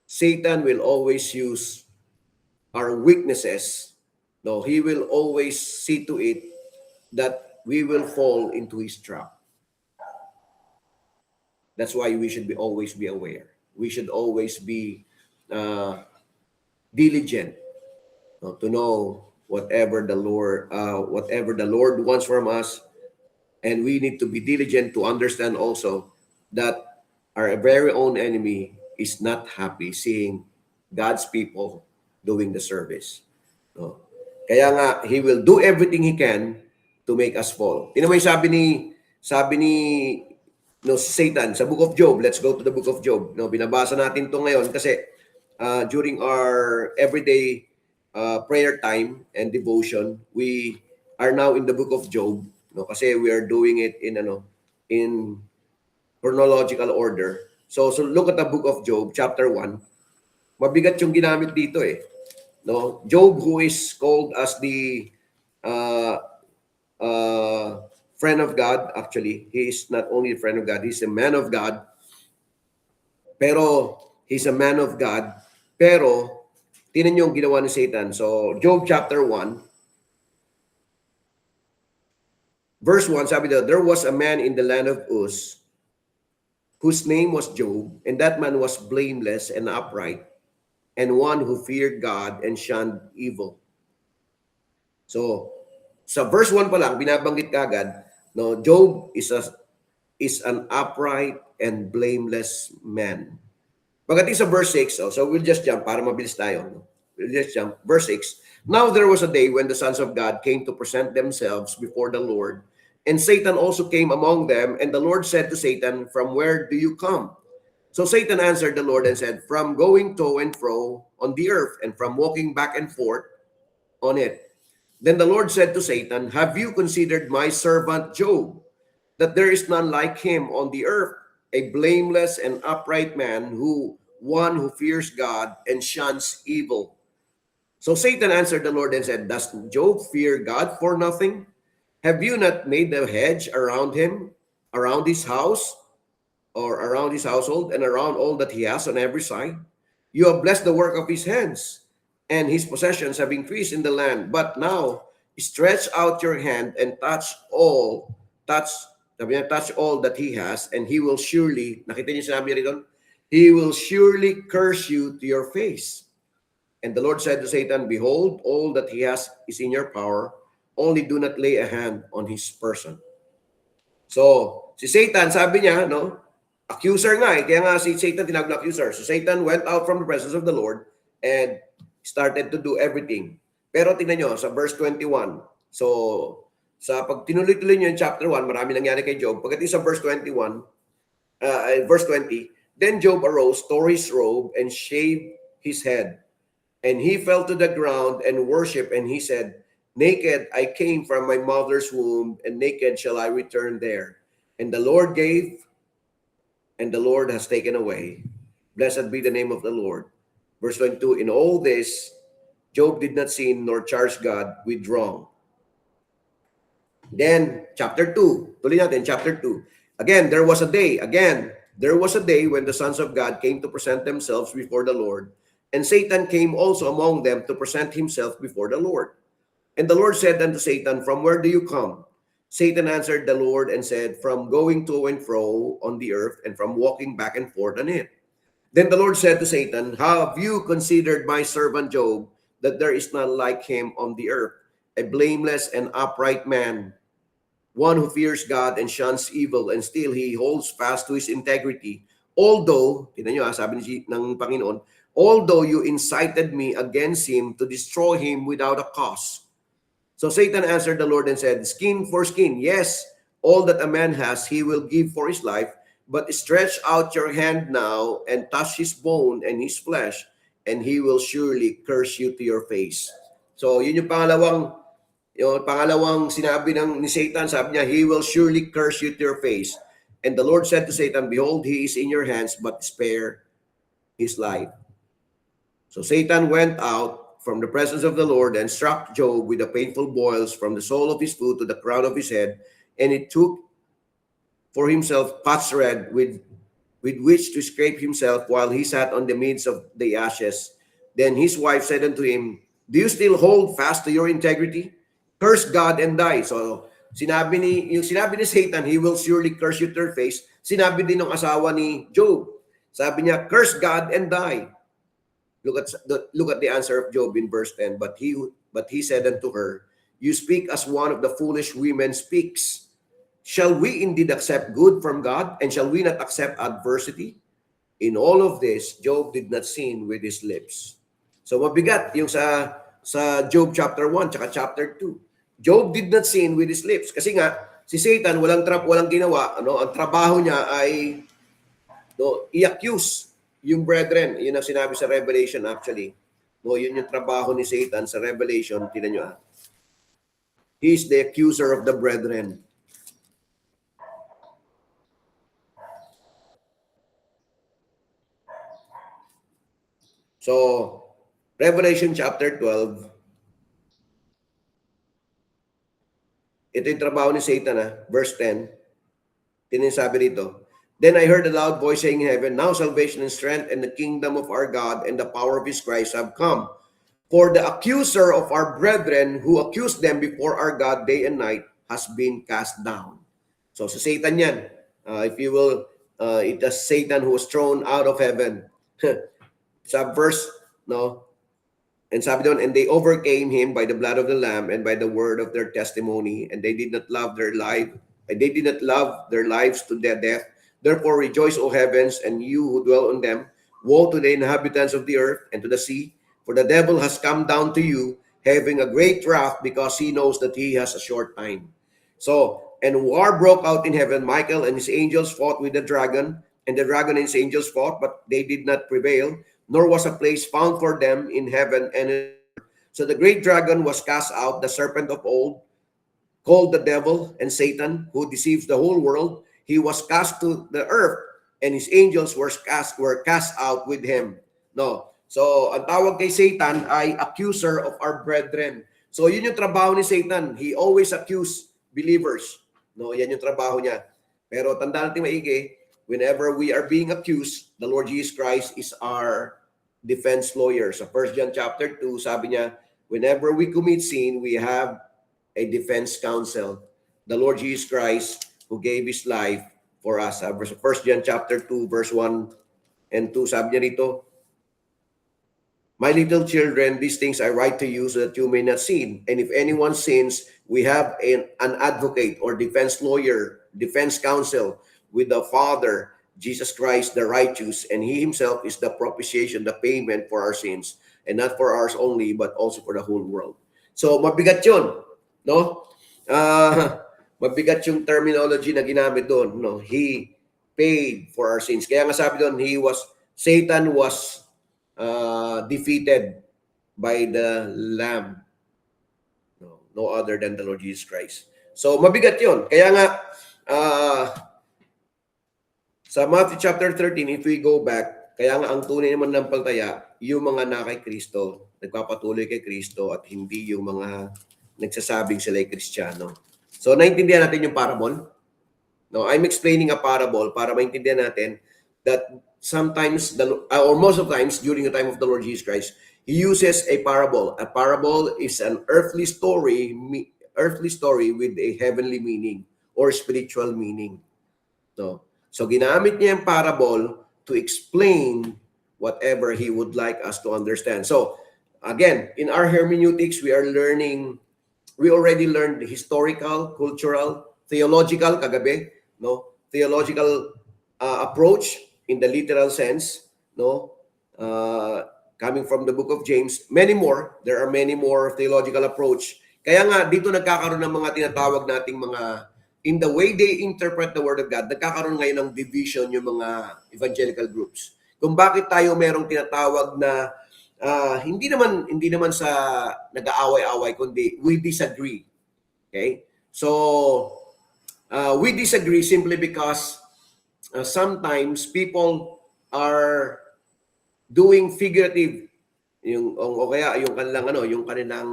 Satan will always use our weaknesses. No, he will always see to it that we will fall into his trap. That's why we should always be aware. We should always be diligent, to know whatever the Lord wants from us, and we need to be diligent to understand also that our very own enemy is not happy seeing God's people doing the service. No? Kaya nga, he will do everything he can to make us fall. Tingnan mo yung sabi ni Satan sa Book of Job. Let's go to the Book of Job. No, binabasa natin to ngayon kasi during our everyday prayer time and devotion, we are now in the Book of Job. No, kasi we are doing it in chronological order. So look at the Book of Job, chapter 1. Mabigat yung ginamit dito eh. No, Job, who is called as the friend of God, actually, he is not only a friend of God, he's a man of God. Pero he's a man of God. Pero tingnan niyo yung ginawa ni Satan. So Job chapter 1, verse 1, sabi daw, there was a man in the land of Uz whose name was Job, and that man was blameless and upright, and one who feared God and shunned evil. So, sa verse 1 pa lang, binabanggit kagad, no, Job is an upright and blameless man. Pagdating sa verse 6, so we'll just jump para mabilis tayo. No? We'll just jump. Verse 6, now there was a day when the sons of God came to present themselves before the Lord, and Satan also came among them, and the Lord said to Satan, from where do you come? So Satan answered the Lord and said, from going to and fro on the earth, and from walking back and forth on it. Then the Lord said to Satan, have you considered my servant Job, that there is none like him on the earth, a blameless and upright man, one who fears God and shuns evil? So Satan answered the Lord and said, does Job fear God for nothing? Have you not made a hedge around him, around his house, or around his household, and around all that he has on every side? You have blessed the work of his hands, and his possessions have increased in the land. But now stretch out your hand and touch all that he has, and he will surely, nakita niyo sinabi niya rin, he will surely curse you to your face. And the Lord said to Satan, behold, all that he has is in your power, only do not lay a hand on his person. So, si Satan, sabi niya, no, accuser nga kaya nga si Satan tinawag na accuser. So Satan went out from the presence of the Lord and started to do everything. Pero tingnan nyo, sa verse 21, so sa pag tinuloy-tuloy nyo yung chapter 1, marami nangyari kay Job. Pagdating sa verse 21, verse 20, then Job arose, tore his robe, and shaved his head. And he fell to the ground and worshipped, and he said, naked I came from my mother's womb, and naked shall I return there. And the Lord gave, and the Lord has taken away. Blessed be the name of the Lord. Verse 22, in all this, Job did not sin nor charge God with wrong. Then, chapter 2. Tuloy natin, chapter 2. Again, there was a day when the sons of God came to present themselves before the Lord, and Satan came also among them to present himself before the Lord. And the Lord said unto Satan, from where do you come? Satan answered the Lord and said, from going to and fro on the earth, and from walking back and forth on it. Then the Lord said to Satan, have you considered my servant Job, that there is none like him on the earth, a blameless and upright man, one who fears God and shuns evil, and still he holds fast to his integrity. Although, tingnan nyo, sabi ng Panginoon, although you incited me against him to destroy him without a cause. So Satan answered the Lord and said, skin for skin, yes, all that a man has he will give for his life, but stretch out your hand now and touch his bone and his flesh, and he will surely curse you to your face. So yun yung pangalawang sinabi ni Satan, sabi niya, he will surely curse you to your face. And the Lord said to Satan, behold, he is in your hands, but spare his life. So Satan went out from the presence of the Lord and struck Job with the painful boils from the sole of his foot to the crown of his head, and he took for himself pots red with which to scrape himself while he sat on the midst of the ashes. Then his wife said unto him, do you still hold fast to your integrity? Curse God and die. So sinabi ni Satan, he will surely curse you to your face. Sinabi din ng asawa ni Job. Sabi niya, curse God and die. Look at the answer of Job in verse 10. But he said unto her, you speak as one of the foolish women speaks. Shall we indeed accept good from God, and shall we not accept adversity? In all of this, Job did not sin with his lips. So mabigat yung sa Job chapter 1 tsaka chapter 2. Job did not sin with his lips. Kasi nga, si Satan walang ginawa. Ang trabaho niya ay i-accuse yung brethren. Yun ang sinabi sa Revelation actually. Yun yung trabaho ni Satan sa Revelation. Tingnan nyo. He is the accuser of the brethren. So, Revelation chapter 12, ito yung trabaho ni Satan, verse 10. Tinisabi dito, then I heard a loud voice saying in heaven, now salvation and strength and the kingdom of our God and the power of his Christ have come. For the accuser of our brethren who accused them before our God day and night has been cast down. So sa Satan yan. If you will, it is Satan who was thrown out of heaven. Sa verse, and sabi doon, and they overcame him by the blood of the Lamb and by the word of their testimony, and they did not love their lives to their death. Therefore rejoice, O heavens, and you who dwell on them. Woe to the inhabitants of the earth and to the sea, for the devil has come down to you, having a great wrath, because he knows that he has a short time. So, and war broke out in heaven. Michael and his angels fought with the dragon, and the dragon and his angels fought, but they did not prevail, nor was a place found for them in heaven and in earth. So the great dragon was cast out, the serpent of old, called the devil and Satan, who deceives the whole world. He was cast to the earth, and his angels were cast out with him. So ang tawag kay Satan ay accuser of our brethren. So yun yung trabaho ni Satan. He always accuse believers. Yan yung trabaho niya. Pero tandaan natin maigi, whenever we are being accused, the Lord Jesus Christ is our defense lawyer. Sa 1 John chapter 2, sabi niya, whenever we commit sin, we have a defense counsel, the Lord Jesus Christ, who gave His life for us. 1 John chapter 2, verse 1 and 2, sabi niya rito, "My little children, these things I write to you so that you may not sin. And if anyone sins, we have an advocate or defense lawyer, defense counsel with the Father, Jesus Christ the righteous, and He Himself is the propitiation, the payment for our sins, and not for ours only, but also for the whole world." So, mabigat yun, no? Mabigat yung terminology na ginamit doon, no? He paid for our sins. Kaya nga sabi doon, Satan was defeated by the Lamb. No other than the Lord Jesus Christ. So, mabigat yun. Kaya nga, sa Matthew chapter 13, if we go back, kaya nga ang tunay naman ng palataya, yung mga na kay Kristo, nagpapatuloy kay Kristo at hindi yung mga nagsasabing sila'y Kristiyano. So, naintindihan natin yung parable. No, I'm explaining a parable para maintindihan natin that sometimes, or most of the times, during the time of the Lord Jesus Christ, He uses a parable. A parable is an earthly story with a heavenly meaning or spiritual meaning. So ginamit niya yung parable to explain whatever He would like us to understand. So, again, in our hermeneutics, we already learned the historical, cultural, theological, kagabi, no? Theological approach in the literal sense, no? Coming from the book of James. There are many more theological approach. Kaya nga, dito nagkakaroon ng mga tinatawag nating mga, in the way they interpret the Word of God, nagkakaroon ngayon ng division yung mga evangelical groups. Kung bakit tayo merong tinatawag na hindi naman sa nag-aaway-away, kundi we disagree. Okay? So, we disagree simply because sometimes people are doing figurative o kaya yung kanilang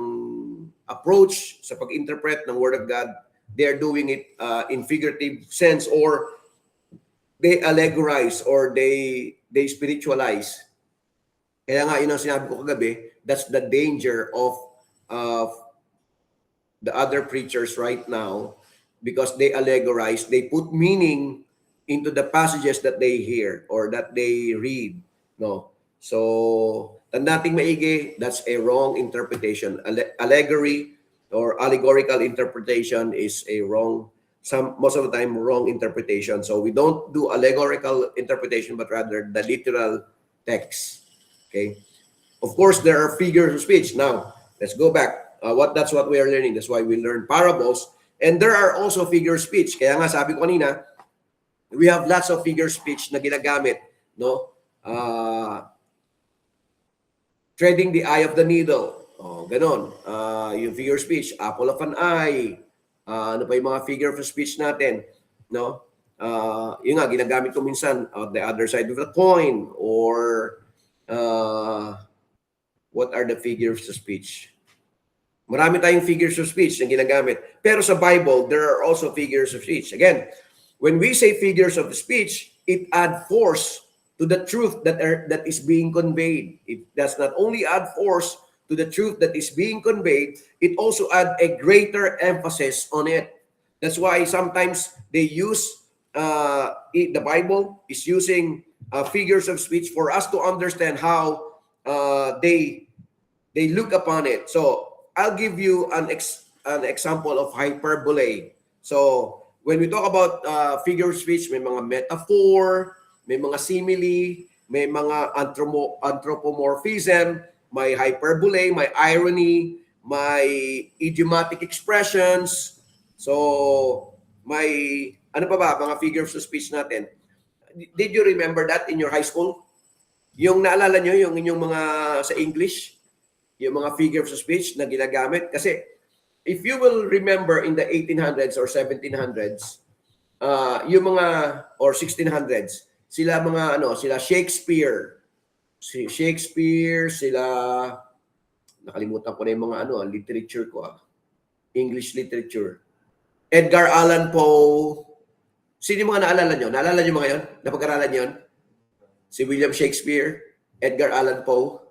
approach sa pag-interpret ng Word of God, they are doing it in figurative sense, or they allegorize, or they spiritualize. Kaya nga, yun ang sinabi ko kagabi, that's the danger of the other preachers right now, because they allegorize, they put meaning into the passages that they hear or that they read. No? So, tandaan maigi, that's a wrong interpretation. Allegory or allegorical interpretation is a most of the time, wrong interpretation. So we don't do allegorical interpretation, but rather the literal text. Okay. Of course, there are figures of speech. Now, let's go back. That's what we are learning. That's why we learn parables. And there are also figure of speech. Kaya nga sabi ko kanina, we have lots of figure of speech na ginagamit, no? Treading the eye of the needle. Ganon. Yung figure of speech, apple of an eye. Ano pa yung mga figure of speech natin, no? Yun nga, ginagamit ko minsan, the other side of the coin, or what are the figures of speech? Marami tayong figures of speech na ginagamit. Pero sa Bible, there are also figures of speech. Again, when we say figures of speech, it adds force to the truth that is being conveyed. It does not only add force to the truth that is being conveyed, it also adds a greater emphasis on it. That's why sometimes they use, the Bible is using figures of speech for us to understand how they look upon it. So I'll give you an example of hyperbole. So when we talk about figure of speech, may mga metaphor, may mga simile, may mga anthropomorphism, may hyperbole, may irony, may idiomatic expressions. So, may, ano pa ba, mga figures of speech natin. Did you remember that in your high school? Yung naalala nyo, yung inyong mga sa English, yung mga figures of speech na ginagamit? Kasi, if you will remember in the 1800s or 1700s, yung mga, or 1600s, sila Shakespeare, sila, nakalimutan ko na yung mga literature ko, English literature. Edgar Allan Poe. Sino yung mga naalala nyo? Naalala nyo mga yun? Napag-aralan nyo yun? Si William Shakespeare, Edgar Allan Poe.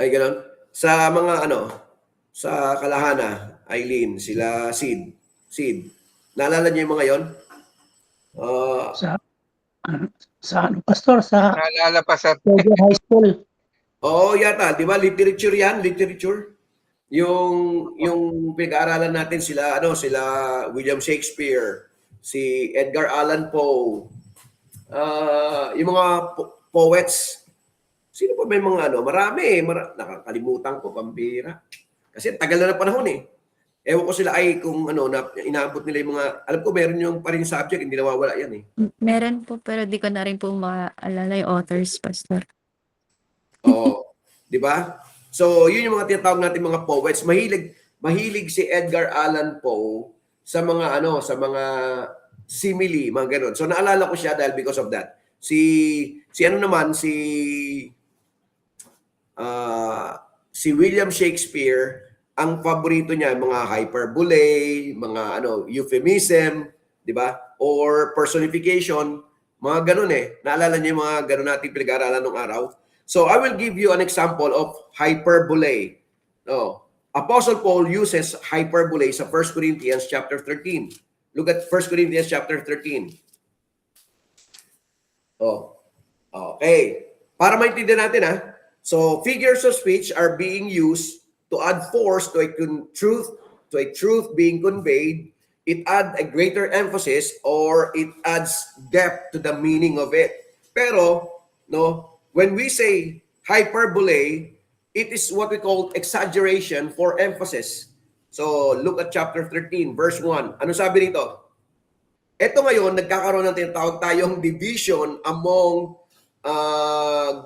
Ay, gano'n. Sa mga sa Kalahana, Eileen, sila Sid. Sid, naalala niyo yung mga yon? Sa ano, Pastor, sa Naalala pa, sir. Pueblo High School. Oo, yata, di ba? Literature yan, literature. Yung pinag-aaralan natin sila, sila William Shakespeare, si Edgar Allan Poe, yung mga poets. Sino pa ba yung mga marami nakakalimutan ko, pambira. Kasi tagal na panahon eh. Ewan ko sila ay kung inaabot nila yung mga, alam ko meron yung pa rin subject, hindi nawawala yan eh. Meron po, pero di ko na rin po maalala yung authors, Pastor. Oo. Di ba? So, yun yung mga tinatawag natin mga poets. Mahilig si Edgar Allan Poe sa mga sa mga simile, mga ganun. So, naalala ko siya dahil because of that. Si William Shakespeare, ang paborito niya mga hyperbole, mga euphemism, di ba? Or personification, mga ganun eh. Naalala niyo yung mga ganun natin pinag-aaralan nung araw? So I will give you an example of hyperbole. No. Apostle Paul uses hyperbole sa 1 Corinthians chapter 13. Look at 1 Corinthians chapter 13. Oh. Okay. Para maintindihan natin So figures of speech are being used to add force to a truth being conveyed. It adds a greater emphasis or it adds depth to the meaning of it. Pero when we say hyperbole, it is what we call exaggeration for emphasis. So, look at chapter 13, verse 1. Ano sabi nito? Ito ngayon, nagkakaroon ng tinatawag tayong division among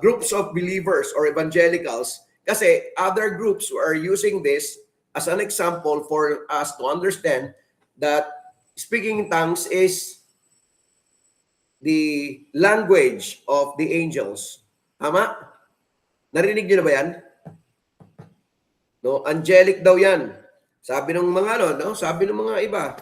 groups of believers or evangelicals kasi other groups are using this as an example for us to understand that speaking in tongues is the language of the angels. Tama? Narinig niyo na ba yan? Angelic daw yan. Sabi ng mga sabi ng mga iba.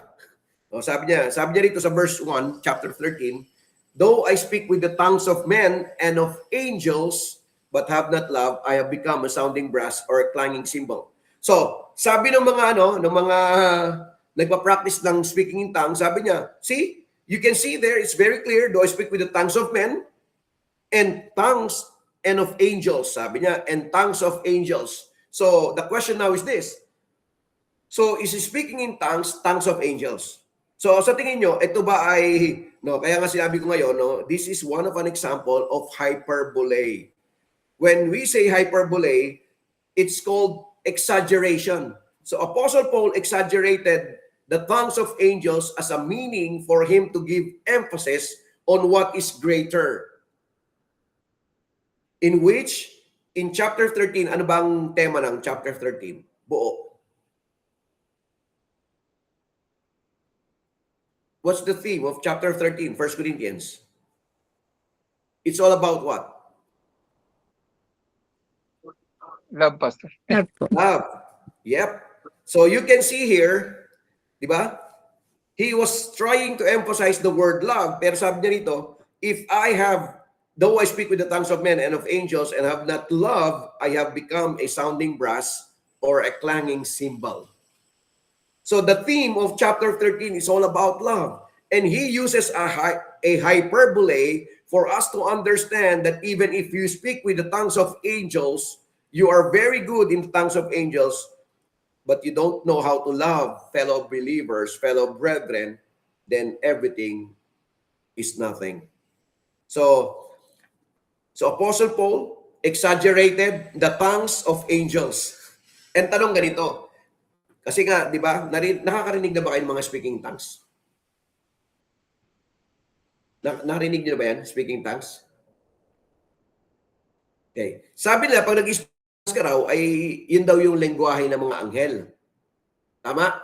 Sabi niya rito sa verse 1, chapter 13, though I speak with the tongues of men and of angels, but have not love, I have become a sounding brass or a clanging cymbal. So, sabi ng mga ng mga nagpa-practice ng speaking in tongues, sabi niya, see, you can see there, it's very clear, though I speak with the tongues of men and tongues and of angels, sabi niya, and tongues of angels. So, the question now is this. So, is he speaking in tongues of angels? So, sa tingin nyo, ito ba ay, kaya nga sinabi ko ngayon, this is one of an example of hyperbole. When we say hyperbole, it's called exaggeration. So, Apostle Paul exaggerated the tongues of angels as a meaning for him to give emphasis on what is greater. In which, in chapter 13, ano bang tema ng chapter 13? Buo. What's the theme of chapter 13, 1 Corinthians? It's all about what? Love, Pastor. Love po. Love. Yep. So you can see here, di ba? He was trying to emphasize the word love. Pero sabi niya rito, though I speak with the tongues of men and of angels and have not love, I have become a sounding brass or a clanging cymbal. So the theme of chapter 13 is all about love. And he uses a hyperbole for us to understand that even if you speak with the tongues of angels, you are very good in tongues of angels, but you don't know how to love fellow believers, fellow brethren, then everything is nothing. So Apostle Paul exaggerated the tongues of angels. And tanong ganito, kasi nga, di ba, nakakarinig na ba kayo ng mga speaking tongues? Narinig niyo na ba yan, speaking tongues? Okay. Sabi nila, pag nag-speak ka raw, ay yun daw yung lengguwahe ng mga anghel. Tama?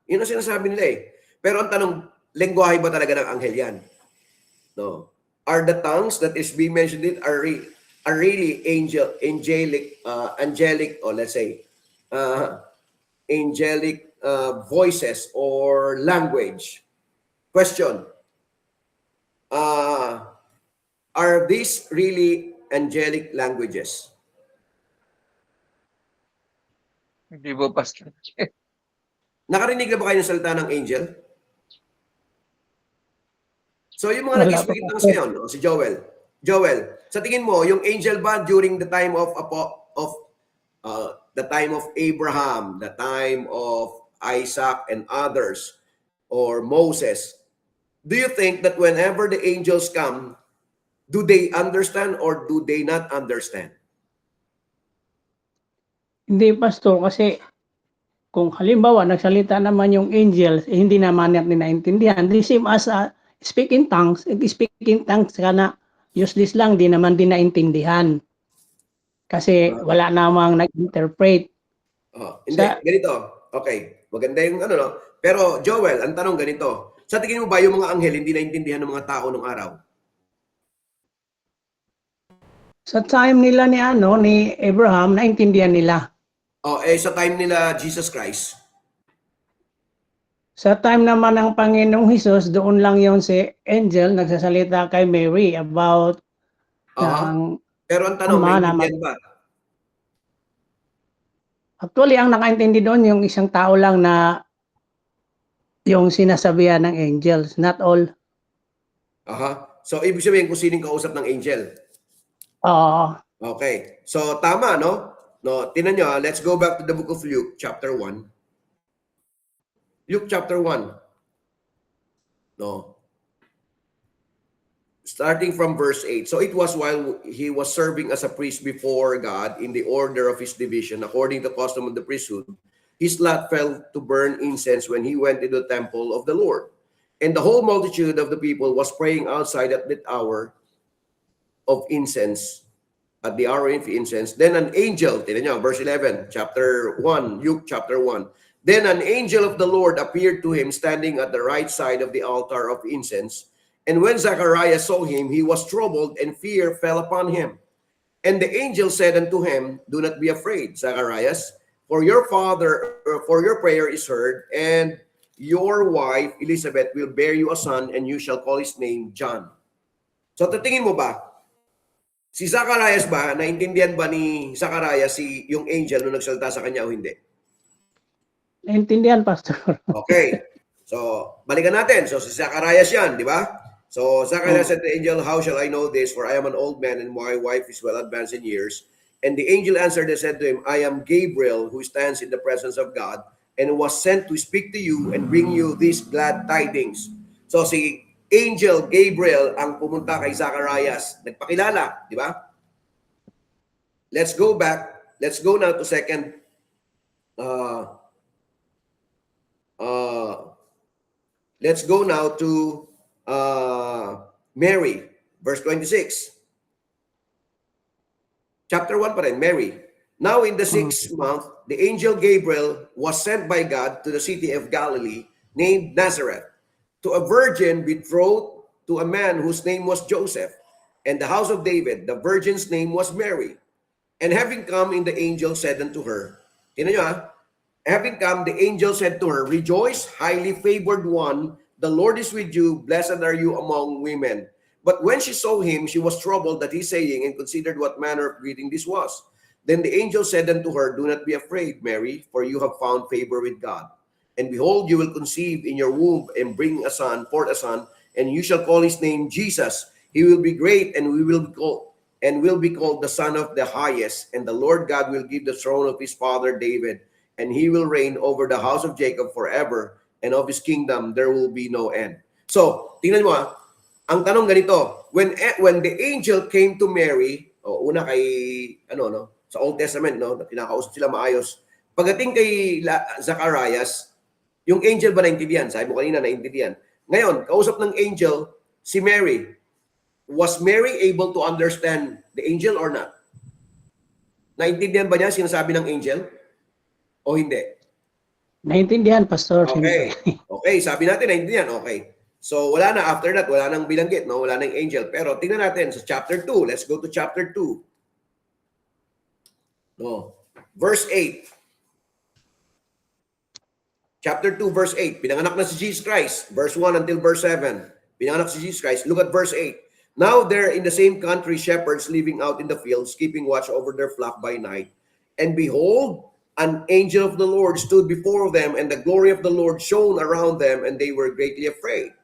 Yun ang sinasabi nila eh. Pero ang tanong, lengguwahe ba talaga ng anghel yan? No. Are the tongues that is being mentioned are really angelic, or let's say, angelic voices or language? Question. Are these really angelic languages? Hindi po, Pastor. Nakarinig na ba kayo ng salita ng angel? So yung mga Wala nag-speak pa, tongues ngayon, no? Si Joel. Joel, sa tingin mo, yung angel ba during the time of the time of Abraham, the time of Isaac and others, or Moses, do you think that whenever the angels come, do they understand or do they not understand? Hindi, Pastor, kasi kung halimbawa nagsalita naman yung angels, hindi naman natin naintindihan. The same as speaking tongues, speaking tongues kana useless lang, di naman din naintindihan. Kasi wala namang nag-interpret. Hindi, Sa- ganito. Okay, maganda yung ano, no? Pero Joel, ang tanong ganito. Sa tingin mo ba yung mga anghel hindi naintindihan ng mga tao nung araw? Sa time nila ni Abraham, naintindihan nila. Sa time nila Jesus Christ. Sa time naman ng Panginoong Hesus, doon lang yon si angel nagsasalita kay Mary about ng Pero ang tanong, Ama na naintindihan ba? actually ang nakaintindi doon yung isang tao lang na yung sinasabihan ng angels, not all. So, ibig sabihin kung sinong kausap ng angel. Oo. Okay. So, tama, no? No, tinan nyo, let's go back to the book of Luke, chapter 1. Luke chapter 1. No. Starting from verse 8. So, it was while he was serving as a priest before God in the order of his division, according to the custom of the priesthood, his lot fell to burn incense when he went into the temple of the Lord. And the whole multitude of the people was praying outside at that hour of incense, at the hour of incense. Then an angel, tignan nyo, verse 11, chapter 1, Luke chapter 1. Then an angel of the Lord appeared to him standing at the right side of the altar of incense. And when Zacharias saw him, he was troubled, and fear fell upon him. And the angel said unto him, Do not be afraid, Zacharias, for your prayer is heard, and your wife Elizabeth will bear you a son, and you shall call his name John. So tatingin mo ba, si Zacharias ba, naintindihan ba ni Zacharias yung angel nung nagsalita sa kanya o hindi? Naintindihan, Pastor. Okay. So, balikan natin. So, si Zacharias yan, di ba? So, Zacharias said to the angel, How shall I know this? For I am an old man and my wife is well advanced in years. And the angel answered and said to him, I am Gabriel, who stands in the presence of God, and was sent to speak to you and bring you these glad tidings. So, si angel Gabriel ang pumunta kay Zacharias. Nagpakilala, di ba? Let's go back. Let's go now to second let's go now to Mary, verse 26. Chapter 1 pa rin, Mary. Now in the 6th month, the angel Gabriel was sent by God to the city of Galilee named Nazareth, to a virgin betrothed to a man whose name was Joseph, and the house of David. The virgin's name was Mary. And having come in, the angel said unto her, tingnan nyo having come, the angel said to her, Rejoice, highly favored one, the Lord is with you, blessed are you among women. But when she saw him, she was troubled at his saying, and considered what manner of greeting this was. Then the angel said unto her, Do not be afraid, Mary, for you have found favor with God. And behold, you will conceive in your womb and bring forth a son, and you shall call his name Jesus. He will be great, and will be called the Son of the Highest. And the Lord God will give the throne of his father David, and he will reign over the house of Jacob forever, and of his kingdom there will be no end. So, tingnan mo ang tanong ganito, when the angel came to Mary, una kay sa Old Testament, kinakausap sila maayos. Pagdating kay Zacharias, yung angel ba naintindihan? Sabi mo kanina naintindihan. Ngayon, kausap ng angel si Mary. Was Mary able to understand the angel or not? Naintindihan ba niya sinasabi ng angel? O hindi? Naintindihan, Pastor. Okay. Okay, sabi natin naintindihan. Okay. So, wala na. After that, wala nang bilanggit. No? Wala nang angel. Pero tingnan natin sa chapter 2. Let's go to chapter 2. No. Verse 8. Chapter 2, verse 8. Pinanganak na si Jesus Christ. Verse 1 until verse 7. Pinanganak si Jesus Christ. Look at verse 8. Now there in the same country shepherds living out in the fields, keeping watch over their flock by night. And behold, an angel of the Lord stood before them, and the glory of the Lord shone around them, and they were greatly afraid.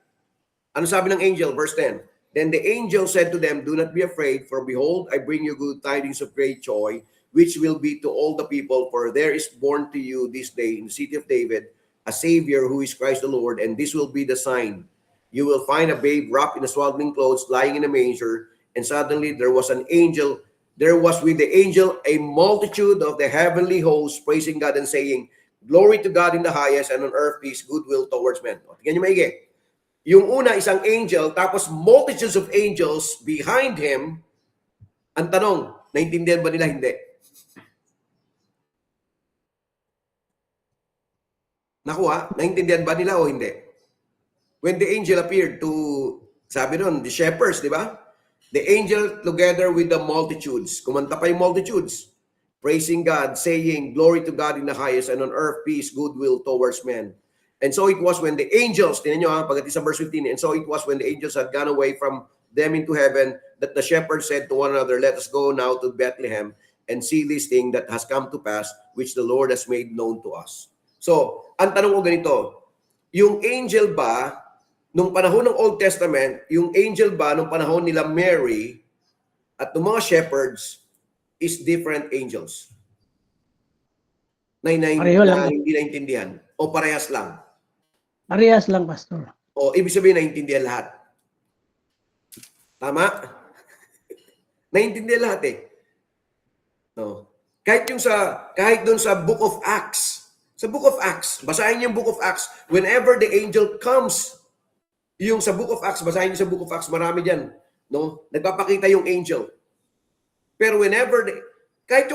Ano sabi ng angel? Verse 10. Then the angel said to them, do not be afraid, for behold, I bring you good tidings of great joy, which will be to all the people, for there is born to you this day in the city of David a Savior who is Christ the Lord, and this will be the sign. You will find a babe wrapped in swaddling clothes, lying in a manger. And suddenly there was with the angel a multitude of the heavenly hosts, praising God and saying, Glory to God in the highest, and on earth peace, goodwill towards men. O, tingnan nyo maigi. Yung una, isang angel, tapos multitudes of angels behind him. Ang tanong, naintindihan ba nila? Hindi. Nakuha? Naintindihan ba nila o hindi? When the angel appeared to, sabi nun, the shepherds, di ba? The angel together with the multitudes. Kumanta pa yung multitudes. Praising God, saying, Glory to God in the highest, and on earth peace, goodwill towards men. And so it was when the angels, tinan nyo pagdating sa verse 15, and so it was when the angels had gone away from them into heaven, that the shepherds said to one another, Let us go now to Bethlehem, and see this thing that has come to pass, which the Lord has made known to us. So, ang tanong ko ganito, yung angel ba, nung panahon ng Old Testament, yung angel ba nung panahon nila Mary at ng mga shepherds is different angels? Pareho lang. Hindi naintindihan? O parehas lang? Parehas lang, Pastor. O ibig sabihin naintindihan lahat? Tama? Naintindihan lahat eh. No. Kahit doon sa Book of Acts, basahin niyo yung Book of Acts, whenever the angel comes, yung sa Book of Acts, basahin niyo sa Book of Acts, marami diyan, no? Nagpapakita yung angel. Pero kahit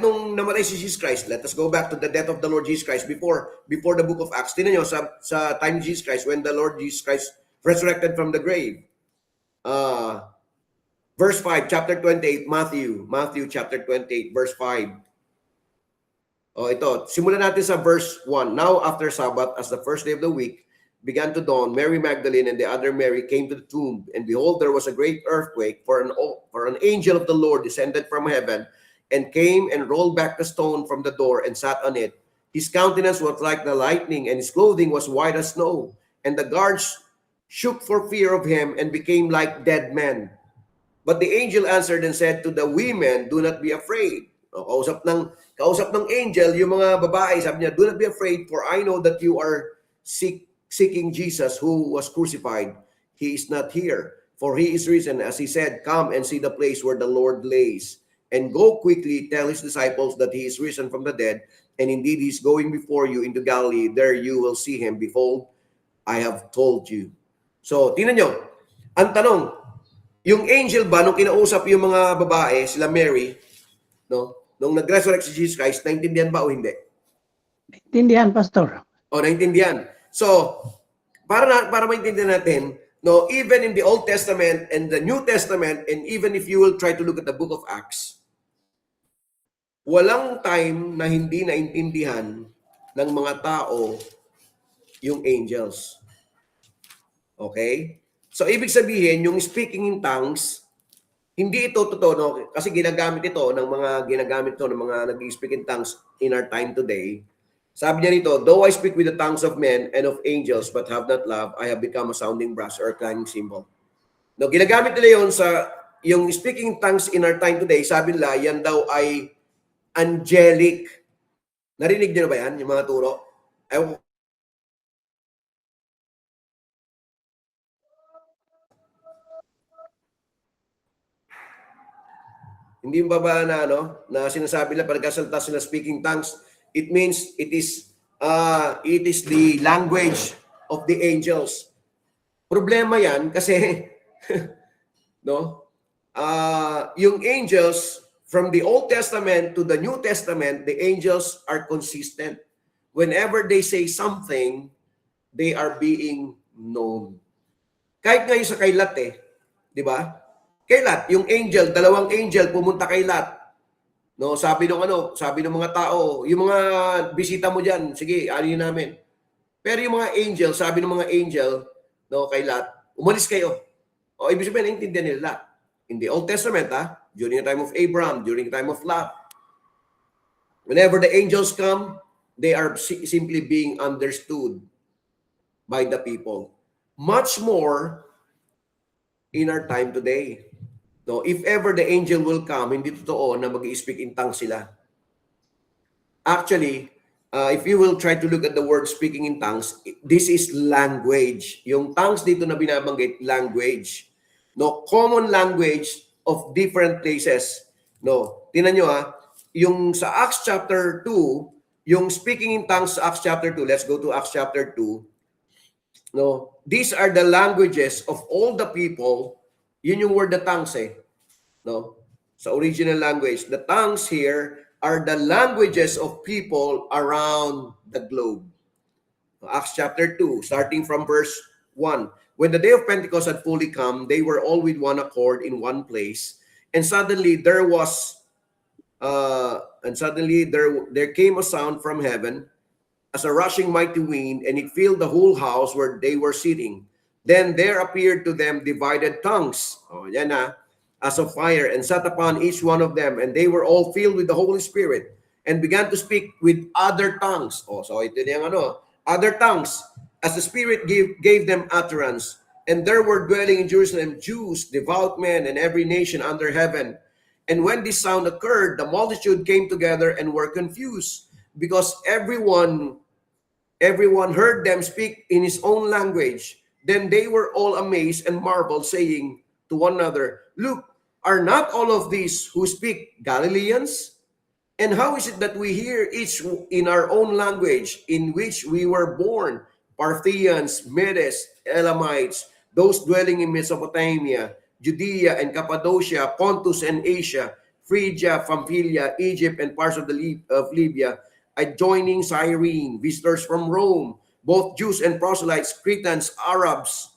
nung namatay si Jesus Christ, let us go back to the death of the Lord Jesus Christ before the Book of Acts. Tingnan niyo sa time of Jesus Christ, when the Lord Jesus Christ resurrected from the grave. Verse 5, chapter 28, Matthew chapter 28, verse 5. Ito, simulan natin sa verse 1. Now after Sabbath, as the first day of the week began to dawn, Mary Magdalene and the other Mary came to the tomb, and behold, there was a great earthquake, for an angel of the Lord descended from heaven, and came and rolled back the stone from the door and sat on it. His countenance was like the lightning, and his clothing was white as snow. And the guards shook for fear of him and became like dead men. But the angel answered and said to the women, Do not be afraid. Kausap ng angel, yung mga babae, sabi niya, Do not be afraid, for I know that you are seeking Jesus who was crucified. He is not here, for he is risen. As he said, Come and see the place where the Lord lays. And go quickly, tell his disciples that he is risen from the dead, and indeed he is going before you into Galilee. There you will see him. Behold, I have told you. So, tingnan nyo, ang tanong, yung angel ba, nung kinausap yung mga babae, sila Mary, no, nung nag-resurrect si Jesus Christ, naintindihan ba o hindi? Naintindihan, Pastor. O, naintindihan. So, para maintindihan natin, no, even in the Old Testament and the New Testament, and even if you will try to look at the Book of Acts, walang time na hindi naintindihan ng mga tao yung angels. Okay? So, ibig sabihin, yung speaking in tongues, hindi ito totoo, no? Kasi ginagamit ito ng mga nag-speak in tongues in our time today. Sabi niya rito, Though I speak with the tongues of men and of angels, but have not love, I have become a sounding brass or a clanging cymbal. No, ginagamit nila yun yung speaking in tongues in our time today, sabi nila, yan daw ay angelic. Narinig niyo na ba yan, yung mga turo? Hindi yung baba na sinasabi nila pagkasalita sila speaking tongues, it means it is the language of the angels. Problema yan kasi yung angels from the Old Testament to the New Testament, the angels are consistent. Whenever they say something, they are being known. Kahit ngayon sa kay Lot di ba? Kay Lot, yung angel, dalawang angel pumunta kay Lot. No, sabi ng mga tao, yung mga bisita mo diyan, sige, alin namin. Pero yung mga angel, sabi ng mga angel, no, kay Lot, umalis kayo. O ibig sabihin, naintindihan nila Lot. In the Old Testament, during the time of Abraham, during the time of Lot. Whenever the angels come, they are simply being understood by the people. Much more in our time today. No, if ever the angel will come, hindi totoo na mag-i-speak in tongues sila. Actually, if you will try to look at the word speaking in tongues, this is language. Yung tongues dito na binabanggit, language. No, common language of different places. No, tingnan nyo yung sa Acts chapter 2, yung speaking in tongues sa Acts chapter 2, let's go to Acts chapter 2. No, these are the languages of all the people. Yun yung word the tongues No, sa original language. The tongues here are the languages of people around the globe. Acts chapter 2, starting from verse 1. When the day of Pentecost had fully come, they were all with one accord in one place. And suddenly there came a sound from heaven as a rushing mighty wind, and it filled the whole house where they were sitting. Then there appeared to them divided tongues, as of fire, and sat upon each one of them, and they were all filled with the Holy Spirit, and began to speak with other tongues. So ito yung other tongues, as the Spirit gave them utterance. And there were dwelling in Jerusalem Jews, devout men, and every nation under heaven. And when this sound occurred, the multitude came together and were confused, because everyone heard them speak in his own language. Then they were all amazed and marveled, saying to one another, "Look, are not all of these who speak Galileans? And how is it that we hear each in our own language in which we were born? Parthians, Medes, Elamites, those dwelling in Mesopotamia, Judea and Cappadocia, Pontus and Asia, Phrygia, Pamphylia, Egypt, and parts of Libya, adjoining Cyrene, visitors from Rome, both Jews and proselytes, Cretans, Arabs."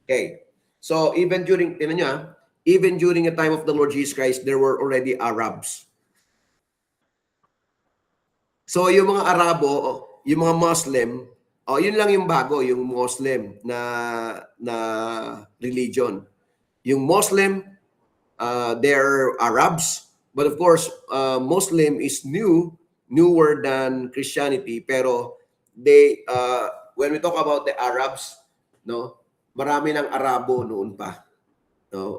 Okay. So even during the time of the Lord Jesus Christ, there were already Arabs. So yung mga Arabo, yung mga Muslim, yun lang yung bago, yung Muslim na religion. Yung Muslim, they're Arabs, but of course, Muslim is newer than Christianity. Pero when we talk about the Arabs, marami ng Arabo noon pa.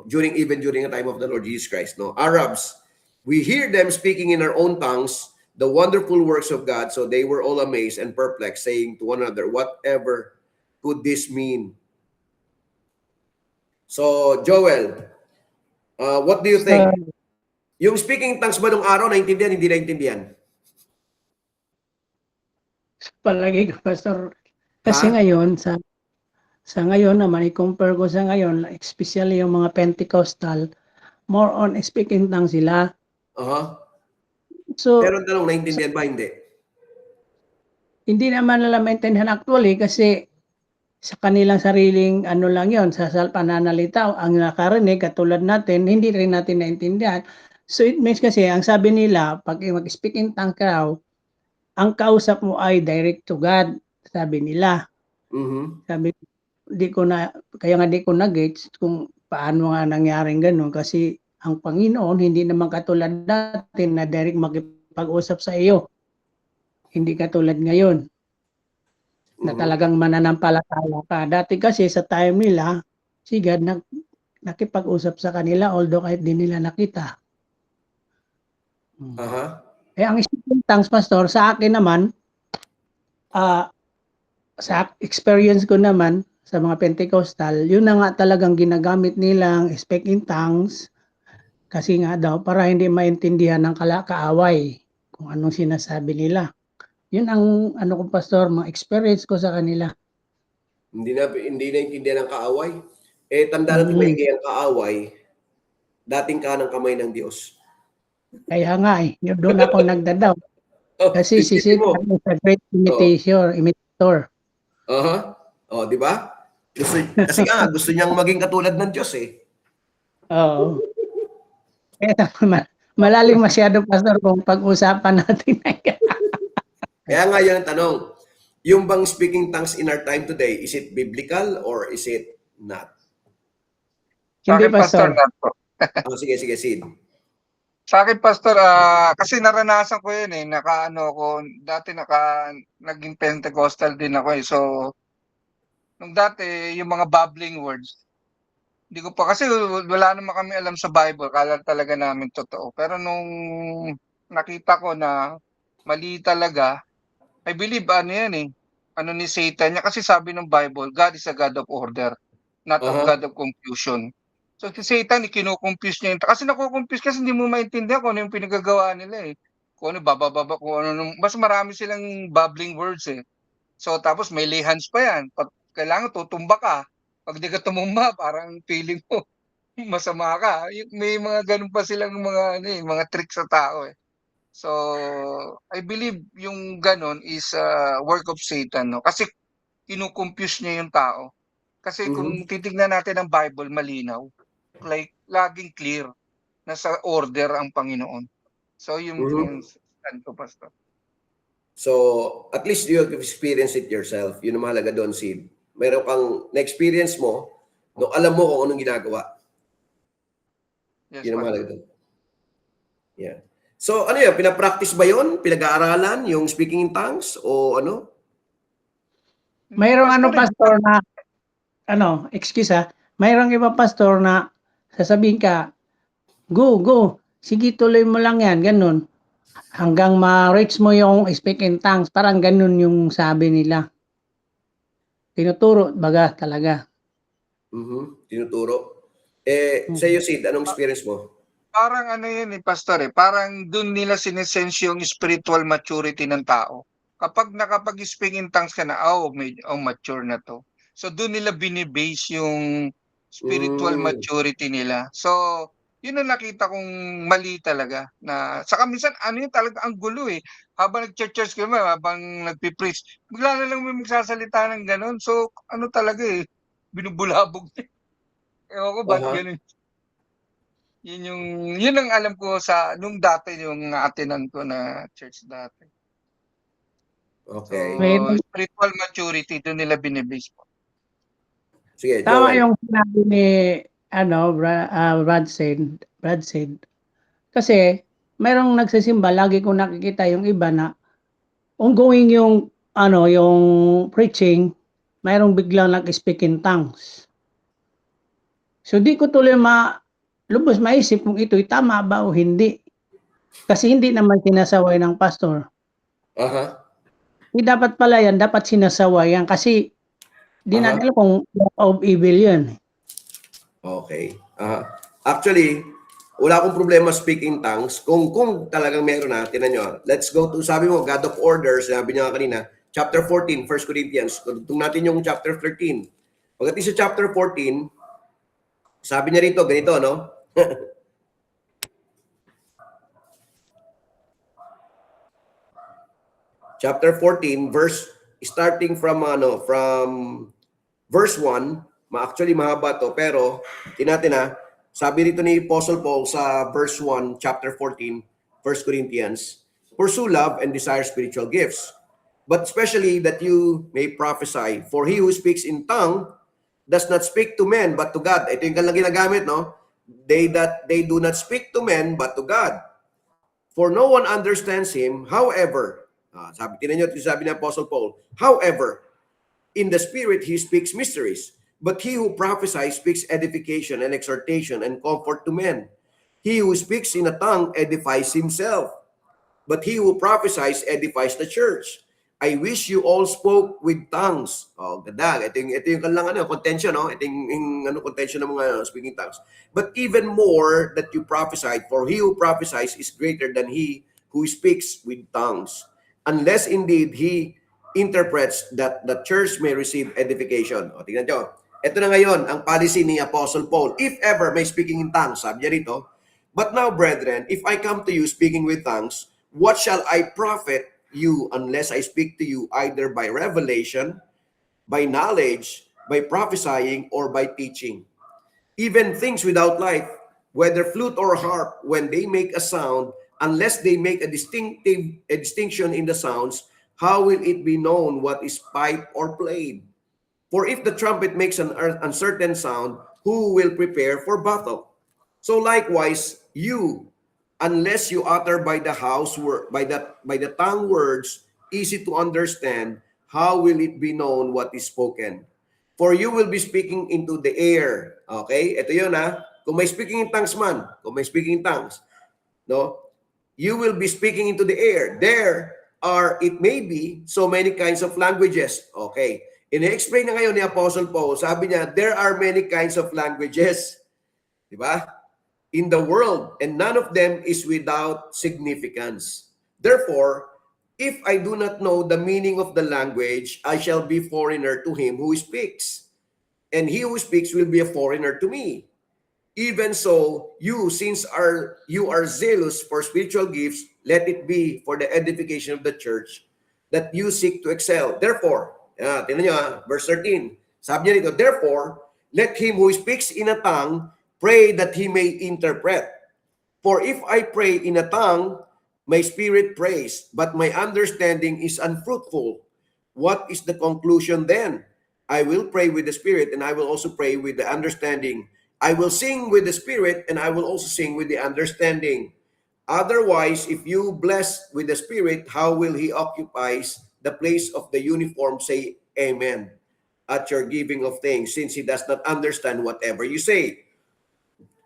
During the time of the Lord Jesus Christ. Arabs, we hear them speaking in our own tongues the wonderful works of God. So they were all amazed and perplexed, saying to one another, "Whatever could this mean?" So Joel, what do you think? Yung speaking tongues ba nung araw, naintindihan, hindi naintindihan? Palagi ko, Pastor. Kasi ngayon, sa ngayon naman, i-compare ko sa ngayon, especially yung mga Pentecostal, more on speaking tongues sila. So, pero tanong, naintindihan ba? hindi naman nila maintindihan actually kasi sa kanilang sariling lang yon, sa pananalita, ang nakarinig katulad natin, hindi rin natin naintindihan. So it means kasi, ang sabi nila, pag mag-speak in tongues ka, ang kausap mo ay direct to God, sabi nila. Sabi, kaya nga di ko na-gets kung paano nga nangyaring ganun, kasi ang Panginoon hindi naman katulad natin na direct makipag-usap sa iyo. Hindi katulad ngayon na talagang mananampalataya ka. Dati kasi sa time nila, si God nakipag-usap sa kanila although kahit di nila nakita. Ang speaking tongues, Pastor, sa akin naman, sa experience ko naman sa mga Pentecostal, yun na nga talagang ginagamit nilang speak in tongues kasi nga daw para hindi maintindihan ng kaaway kung anong sinasabi nila. Yun ang ko, Pastor, mga experience ko sa kanila. Hindi naintindihan ng kaaway. Tanda natin maigi ang kaaway, dating kanang kamay ng Diyos. Kaya nga doon ako nagdadaw. Kasi si Satan is a great imitator. Di ba? Kasi gusto niyang maging katulad ng Diyos Oo. Malalim masyado, Pastor, kung pag-usapan natin. Kaya nga yun ang tanong, yung bang speaking tongues in our time today, is it biblical or is it not? Hindi, Pastor. Not po. Sige, Sid. Sa akin, Pastor, kasi naranasan ko yun eh. Dati naging Pentecostal din ako eh. So, nung dati, yung mga babbling words, hindi ko pa, kasi wala naman kami alam sa Bible, kala talaga namin totoo. Pero nung nakita ko na mali talaga, I believe ano yan eh, ano ni Satan niya, kasi sabi ng Bible, God is a God of order, not of Aha. God of confusion. So si Satan, kino-confuse niya yun. Kasi nakukonfuse kasi hindi mo maintindihan kung ano yung pinagagawa nila eh. Kung ano, bababa, kung ano, mas marami silang babbling words eh. So tapos may lay hands pa yan. Pag kailangan tutumba ka. Pag di ka tumumba, parang feeling mo masama ka. May mga ganun pa silang mga ano eh, mga tricks sa tao eh. So I believe yung ganun is work of Satan, no? Kasi kino-confuse niya yung tao. Kasi Mhm. kung titignan natin ang Bible, malinaw. Like laging clear na sa order ang Panginoon. So yung Mhm. stand ko, Pastor. So, at least you have experienced it yourself. Yun ang mahalaga doon, Sid. Meron kang na-experience mo, no, alam mo kung anong ginagawa. Yes, Yun ang mahalaga Pastor. doon. Yeah. So, ano yun? Pinapractice ba yun? Pinag-aaralan yung speaking in tongues? O ano? Mayroong ano, Pastor, pastor, na excuse mayroong iba pastor na sasabihin ka, go, go, sige tuloy mo lang yan, ganun. Hanggang ma-reach mo yung speak in tongues, parang ganun yung sabi nila. Tinuturo, baga talaga. Tinuturo. Sa iyo, Sid, anong experience mo? parang ano yun eh, Pastor eh, parang dun nila sinesense yung spiritual maturity ng tao. Kapag nakapag-speak in tongues ka na, mature na to. So dun nila binibase yung spiritual Mm. maturity nila. So, yun ang nakita kong mali talaga. Saka minsan, ano yun talaga, ang gulo eh. Habang nag-church ka naman, habang nagpipreach, bigla na lang may magsasalita ng ganun. So, ano talaga eh, binubulabog. Ewan ko ba't Aha. ganun. Yun ang alam ko sa nung dati yung na-attenan ko na church dati. So, Okay. Mayroong, spiritual maturity dun nila binibase po. Sige, tama Joel. yung sinabi ni, Brad said, kasi, mayroong nagsisimba, lagi ko nakikita yung iba na, ongoing yung, yung preaching, mayroong biglang nag-speak in tongues. So, di ko tuloy lubos maisip kung ito'y tama ba o hindi. Kasi hindi naman sinasaway ng pastor. Aha. Dapat pala yan, dapat sinasaway yan kasi di Aha. natin alam kung work of evil yan. Okay. Aha. Actually, wala akong problema speaking tongues. Kung talagang meron na, tinan nyo. Let's go to, sabi mo, God of Order, sabi niya kanina, chapter 14, 1 Corinthians. Tugtong natin yung chapter 13. Pagdating sa chapter 14, sabi niya rito, ganito, no? Chapter 14, starting from verse 1, actually mahaba to, pero tinatin na, sabi rito ni Apostle Paul sa verse 1, chapter 14, 1 Corinthians, pursue love and desire spiritual gifts, but especially that you may prophesy. For he who speaks in tongue does not speak to men but to God. Ito yung kanilang ginagamit, no? They do not speak to men but to God. For no one understands him, however, tinan nyo, sabi ni Apostle Paul, however, in the Spirit, he speaks mysteries. But he who prophesies speaks edification and exhortation and comfort to men. He who speaks in a tongue edifies himself. But he who prophesies edifies the church. I wish you all spoke with tongues. Oh, ganda. Ito yung kanilang contention, no? Ito yung contention ng mga speaking tongues. But even more that you prophesied, for he who prophesies is greater than he who speaks with tongues. Unless indeed he interprets that the church may receive edification. O, tingnan nyo. Ito na ngayon ang policy ni Apostle Paul. If ever may speaking in tongues, sabi niya rito, but now, brethren, if I come to you speaking with tongues, what shall I profit you unless I speak to you either by revelation, by knowledge, by prophesying, or by teaching? Even things without life, whether flute or harp, when they make a sound, unless they make a distinction in the sounds, how will it be known what is piped or played? For if the trumpet makes an uncertain sound, who will prepare for battle? So likewise, you, unless you utter by the by the tongue words easy to understand, how will it be known what is spoken? For you will be speaking into the air. Okay? Ito yun ha. Kung may speaking in tongues man, kung may speaking in tongues, no? You will be speaking into the air. There are, it may be, so many kinds of languages. Okay. Ine-explain na ngayon ni Apostle Paul, sabi niya, there are many kinds of languages. Diba? In the world, and none of them is without significance. Therefore, if I do not know the meaning of the language, I shall be foreigner to him who speaks. And he who speaks will be a foreigner to me. Even so, you, since you are zealous for spiritual gifts, let it be for the edification of the church that you seek to excel. Therefore, tingnan nyo verse 13. Sabi niya dito, therefore, let him who speaks in a tongue pray that he may interpret. For if I pray in a tongue, my spirit prays, but my understanding is unfruitful. What is the conclusion then? I will pray with the spirit, and I will also pray with the understanding. I will sing with the spirit, and I will also sing with the understanding. Otherwise, if you bless with the spirit, how will he occupies the place of the uniform? Say amen at your giving of things, since he does not understand whatever you say.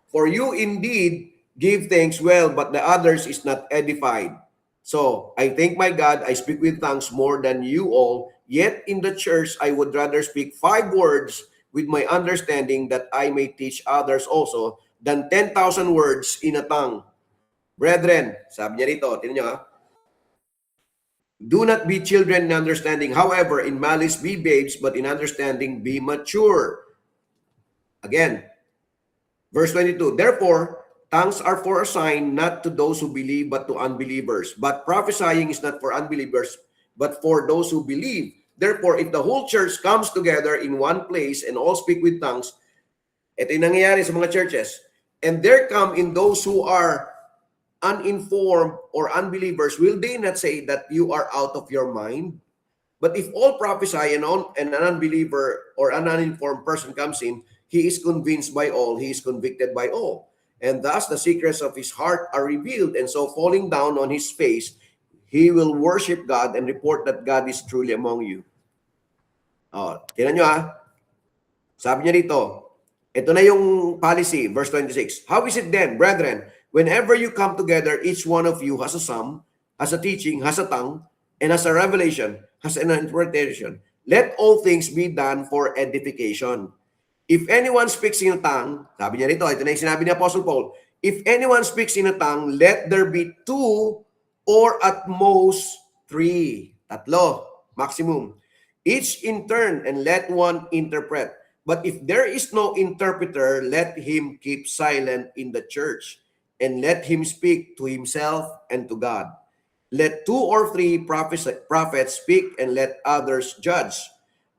For you indeed give thanks well, but the others is not edified. So I thank my God, I speak with tongues more than you all, yet in the church I would rather speak 5 words with my understanding, that I may teach others also, than 10,000 words in a tongue. Brethren, sabi niya rito, tingnan niyo ha, do not be children in understanding. However, in malice be babes, but in understanding be mature. Again, verse 22, therefore, tongues are for a sign, not to those who believe, but to unbelievers. But prophesying is not for unbelievers, but for those who believe. Therefore, if the whole church comes together in one place and all speak with tongues, ito yung nangyayari sa mga churches, and there come in those who are uninformed or unbelievers, will they not say that you are out of your mind? But if all prophesy and an unbeliever or an uninformed person comes in, he is convinced by all, he is convicted by all. And thus the secrets of his heart are revealed, and so falling down on his face, he will worship God and report that God is truly among you. Tingnan nyo ha. Sabi niya dito, ito na yung policy, verse 26. How is it then, brethren, whenever you come together, each one of you has a psalm, has a teaching, has a tongue, and has a revelation, has an interpretation. Let all things be done for edification. If anyone speaks in a tongue, sabi niya rito, ito na yung sinabi ni Apostle Paul, if anyone speaks in a tongue, let there be 2 or at most 3. 3, maximum. Each in turn, and let one interpret. But if there is no interpreter, let him keep silent in the church, and let him speak to himself and to God. Let 2 or 3 prophets speak, and let others judge.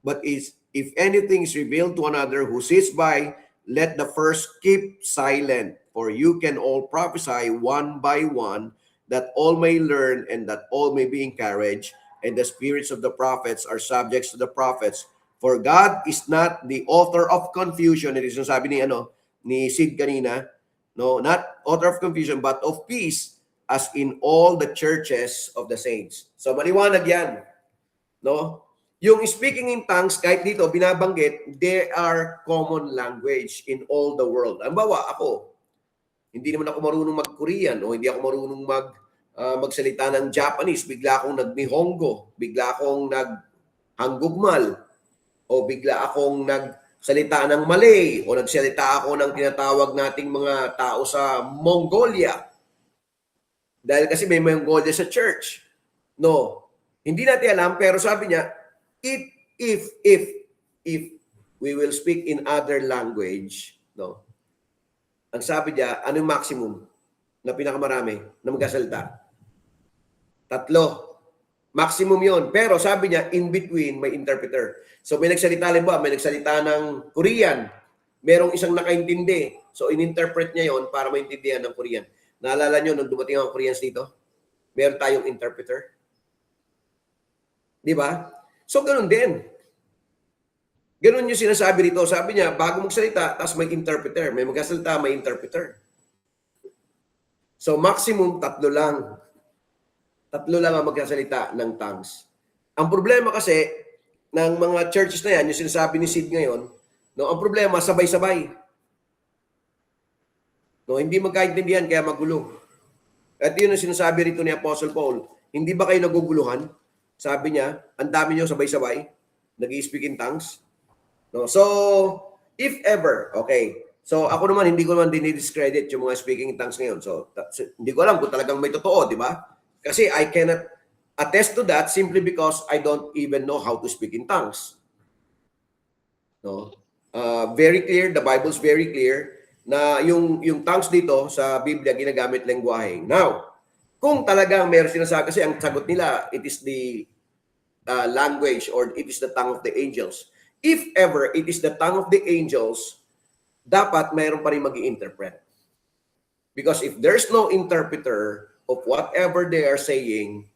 But if anything is revealed to another who sits by, let the first keep silent. For you can all prophesy one by one, that all may learn and that all may be encouraged. And the spirits of the prophets are subjects to the prophets. For God is not the author of confusion. It is yung sabi ni Sid kanina. No, not author of confusion, but of peace, as in all the churches of the saints. So maliwanag yan. No? Yung speaking in tongues, kahit dito binabanggit, they are common language in all the world. Ang bawa, ako, hindi naman ako marunong mag-Korean o hindi ako marunong magsalita ng Japanese, bigla akong nag-Nihongo, bigla akong nag-Hanggugmal, o bigla akong nagsalita ng Malay, o nagsalita ako ng tinatawag nating mga tao sa Mongolia. Dahil kasi may Mongolia sa church. No, hindi natin alam, pero sabi niya, if we will speak in other language, no, ang sabi niya, anong maximum na pinakamarami na magkasalita? 3. Maximum yon. Pero sabi niya, in between, may interpreter. So may nagsalita, may nagsalita ng Korean, merong isang nakaintindi. So in-interpret niya yon para maintindihan ng Korean. Naalala nyo, nung dumating ang Koreans dito, meron tayong interpreter. Di ba? So ganun din. Ganun yung sinasabi rito. Sabi niya, bago magsalita, tapos may interpreter. May magkasalita, may interpreter. So maximum tatlo lang. Tatlo lang ang magsasalita ng tongues. Ang problema kasi ng mga churches na yan, yung sinasabi ni Sid ngayon, no, ang problema sabay-sabay. No, hindi magkaintindihan kaya magulo. At yun ang sinasabi rito ni Apostle Paul. Hindi ba kayo naguguluhan? Sabi niya, ang dami niyo sabay-sabay, nag-i-speak in tongues. No, so if ever, okay. So ako naman, hindi ko naman dinidiscredit yung mga speaking in tongues ngayon. So hindi ko alam kung talagang may totoo, di ba? Kasi I cannot attest to that simply because I don't even know how to speak in tongues. No? Very clear, the Bible's very clear na yung tongues dito sa Biblia ginagamit lengguwahe. Now, kung talagang meron sinasabi, kasi ang sagot nila, it is the language or it is the tongue of the angels. If ever it is the tongue of the angels, dapat mayroon pa rin mag-i-interpret. Because if there's no interpreter of whatever they are saying,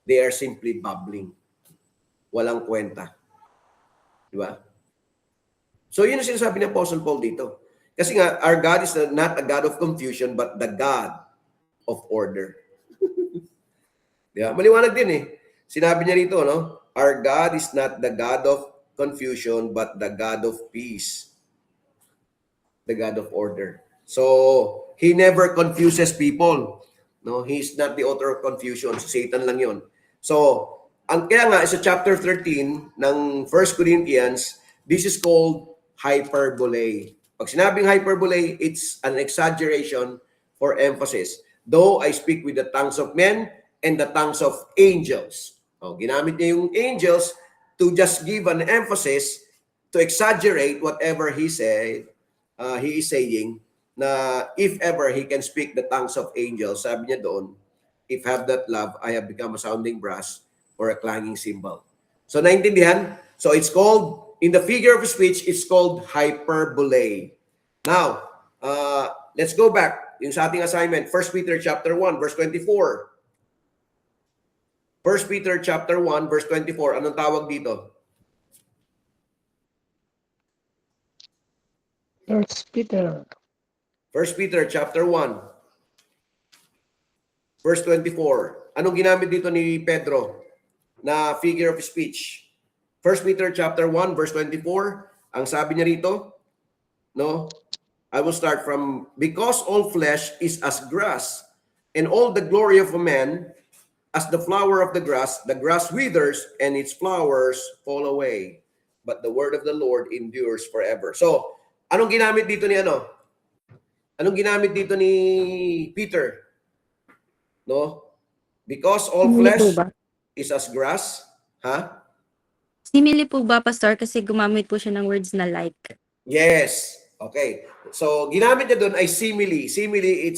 they are simply babbling. Walang kwenta. Di ba? So yun ang sinasabi ni Apostle Paul dito. Kasi nga, our God is not a God of confusion, but the God of order. Di ba? Maliwanag din eh. Sinabi niya rito, no? Our God is not the God of confusion, but the God of peace. The God of order. So, He never confuses people. No, He's not the author of confusion. Satan lang yun. So, kaya nga, sa chapter 13 ng 1 Corinthians, this is called hyperbole. Pag sinabing hyperbole, it's an exaggeration for emphasis. Though I speak with the tongues of men and the tongues of angels. Ginamit niya yung angels to just give an emphasis, to exaggerate whatever he said, he is saying, na if ever he can speak the tongues of angels, sabi niya doon, if have that love, I have become a sounding brass or a clanging cymbal. So, naintindihan? So, it's called, in the figure of speech, it's called hyperbole. Now, let's go back. Yung sa ating assignment, 1 Peter chapter 1, verse 24. 1 Peter chapter 1, verse 24. Anong tawag dito? First Peter. 1 Peter chapter 1, verse 24. Anong ginamit dito ni Pedro na figure of speech? 1 Peter chapter 1, verse 24. Ang sabi niya rito, no? I will start from, because all flesh is as grass, and all the glory of a man as the flower of the grass withers, and its flowers fall away. But the word of the Lord endures forever. So, anong ginamit dito ni ano? Anong ginamit dito ni Peter? No? Because all Simile flesh po ba? is as grass. Ha? Simile po ba, Pastor? Kasi gumamit po siya ng words na like. Yes. Okay. So, ginamit niya doon ay simile. Simile,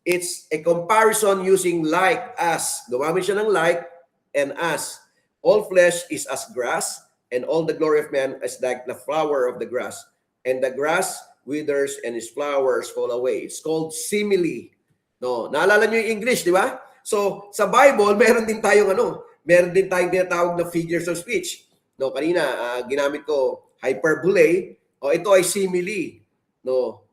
it's a comparison using like, as. Gumamit siya ng like and as. All flesh is as grass, and all the glory of man is like the flower of the grass. And the grass withers and its flowers fall away. It's called simile. No, naalala niyo yung English, di ba? So, sa Bible, meron din tayong meron din tayong tinatawag na figures of speech. No, kanina ginamit ko hyperbole. Ito ay simile. No,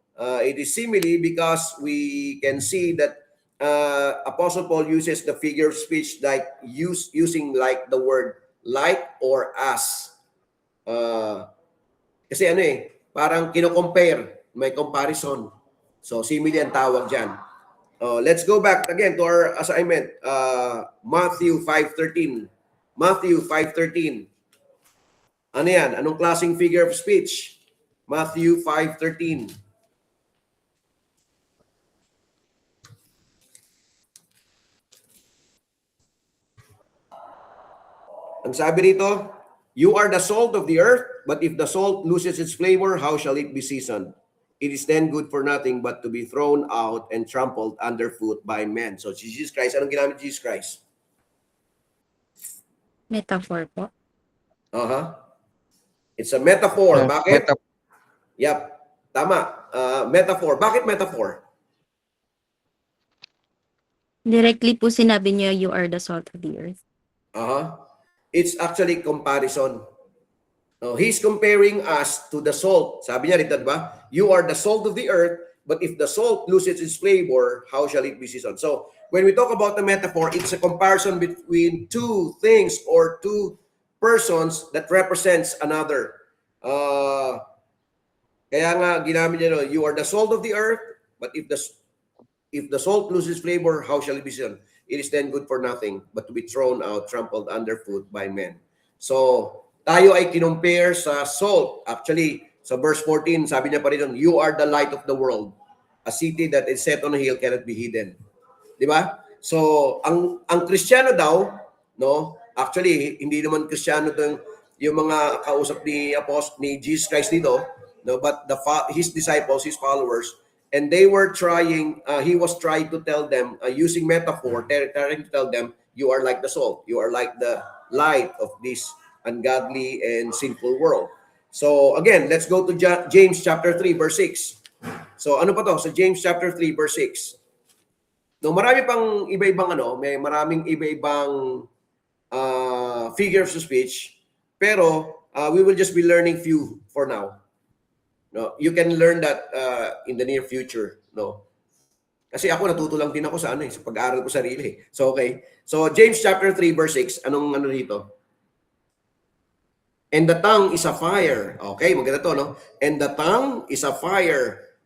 it is simile because we can see that Apostle Paul uses the figure of speech like using like the word like or as. Kasi parang kino-compare, may comparison. So, simile ang tawag dyan. Let's go back again to our assignment. Matthew 5:13. Matthew 5:13. Ano yan? Anong klaseng figure of speech? Matthew 5:13. Ang sabi rito, you are the salt of the earth, but if the salt loses its flavor, how shall it be seasoned? It is then good for nothing but to be thrown out and trampled underfoot by men. So, Jesus Christ, anong ginamit Jesus Christ? Metaphor po. It's a metaphor. Bakit? Metaphor. Yep. Tama. Metaphor. Bakit metaphor? Directly po sinabi niya, you are the salt of the earth. It's actually comparison. No, he's comparing us to the salt. Sabi niya rito, diba? You are the salt of the earth, But if the salt loses its flavor, how shall it be seasoned? So when we talk about the metaphor, it's a comparison between two things or two persons that represents another. Kaya nga ginamit niya, you are the salt of the earth, but if the salt loses flavor, how shall it be seasoned? It is then good for nothing but to be thrown out, trampled underfoot by men. So, tayo ay kinumpare sa salt. Actually, sa verse 14, sabi niya pa rin, you are the light of the world. A city that is set on a hill cannot be hidden. Di ba? So, ang Kristiyano daw, no? Actually, hindi naman Kristiyano yung mga kausap ni Jesus Christ dito, no? But his disciples, his followers, and they were trying, he was trying to tell them, using metaphor, trying to tell them, you are like the salt. You are like the light of this ungodly and sinful world. So again, let's go to James chapter 3, verse 6. So ano pa to? So James chapter 3, verse 6. No, marami pang iba-ibang may maraming iba-ibang figures of speech, pero we will just be learning few for now. No, you can learn that in the near future, no. Kasi ako natuto lang din ako sa sa pag-aaral ko sarili. So okay. So James chapter 3 verse 6, anong dito? And the tongue is a fire. Okay, maganda to, no? And the tongue is a fire,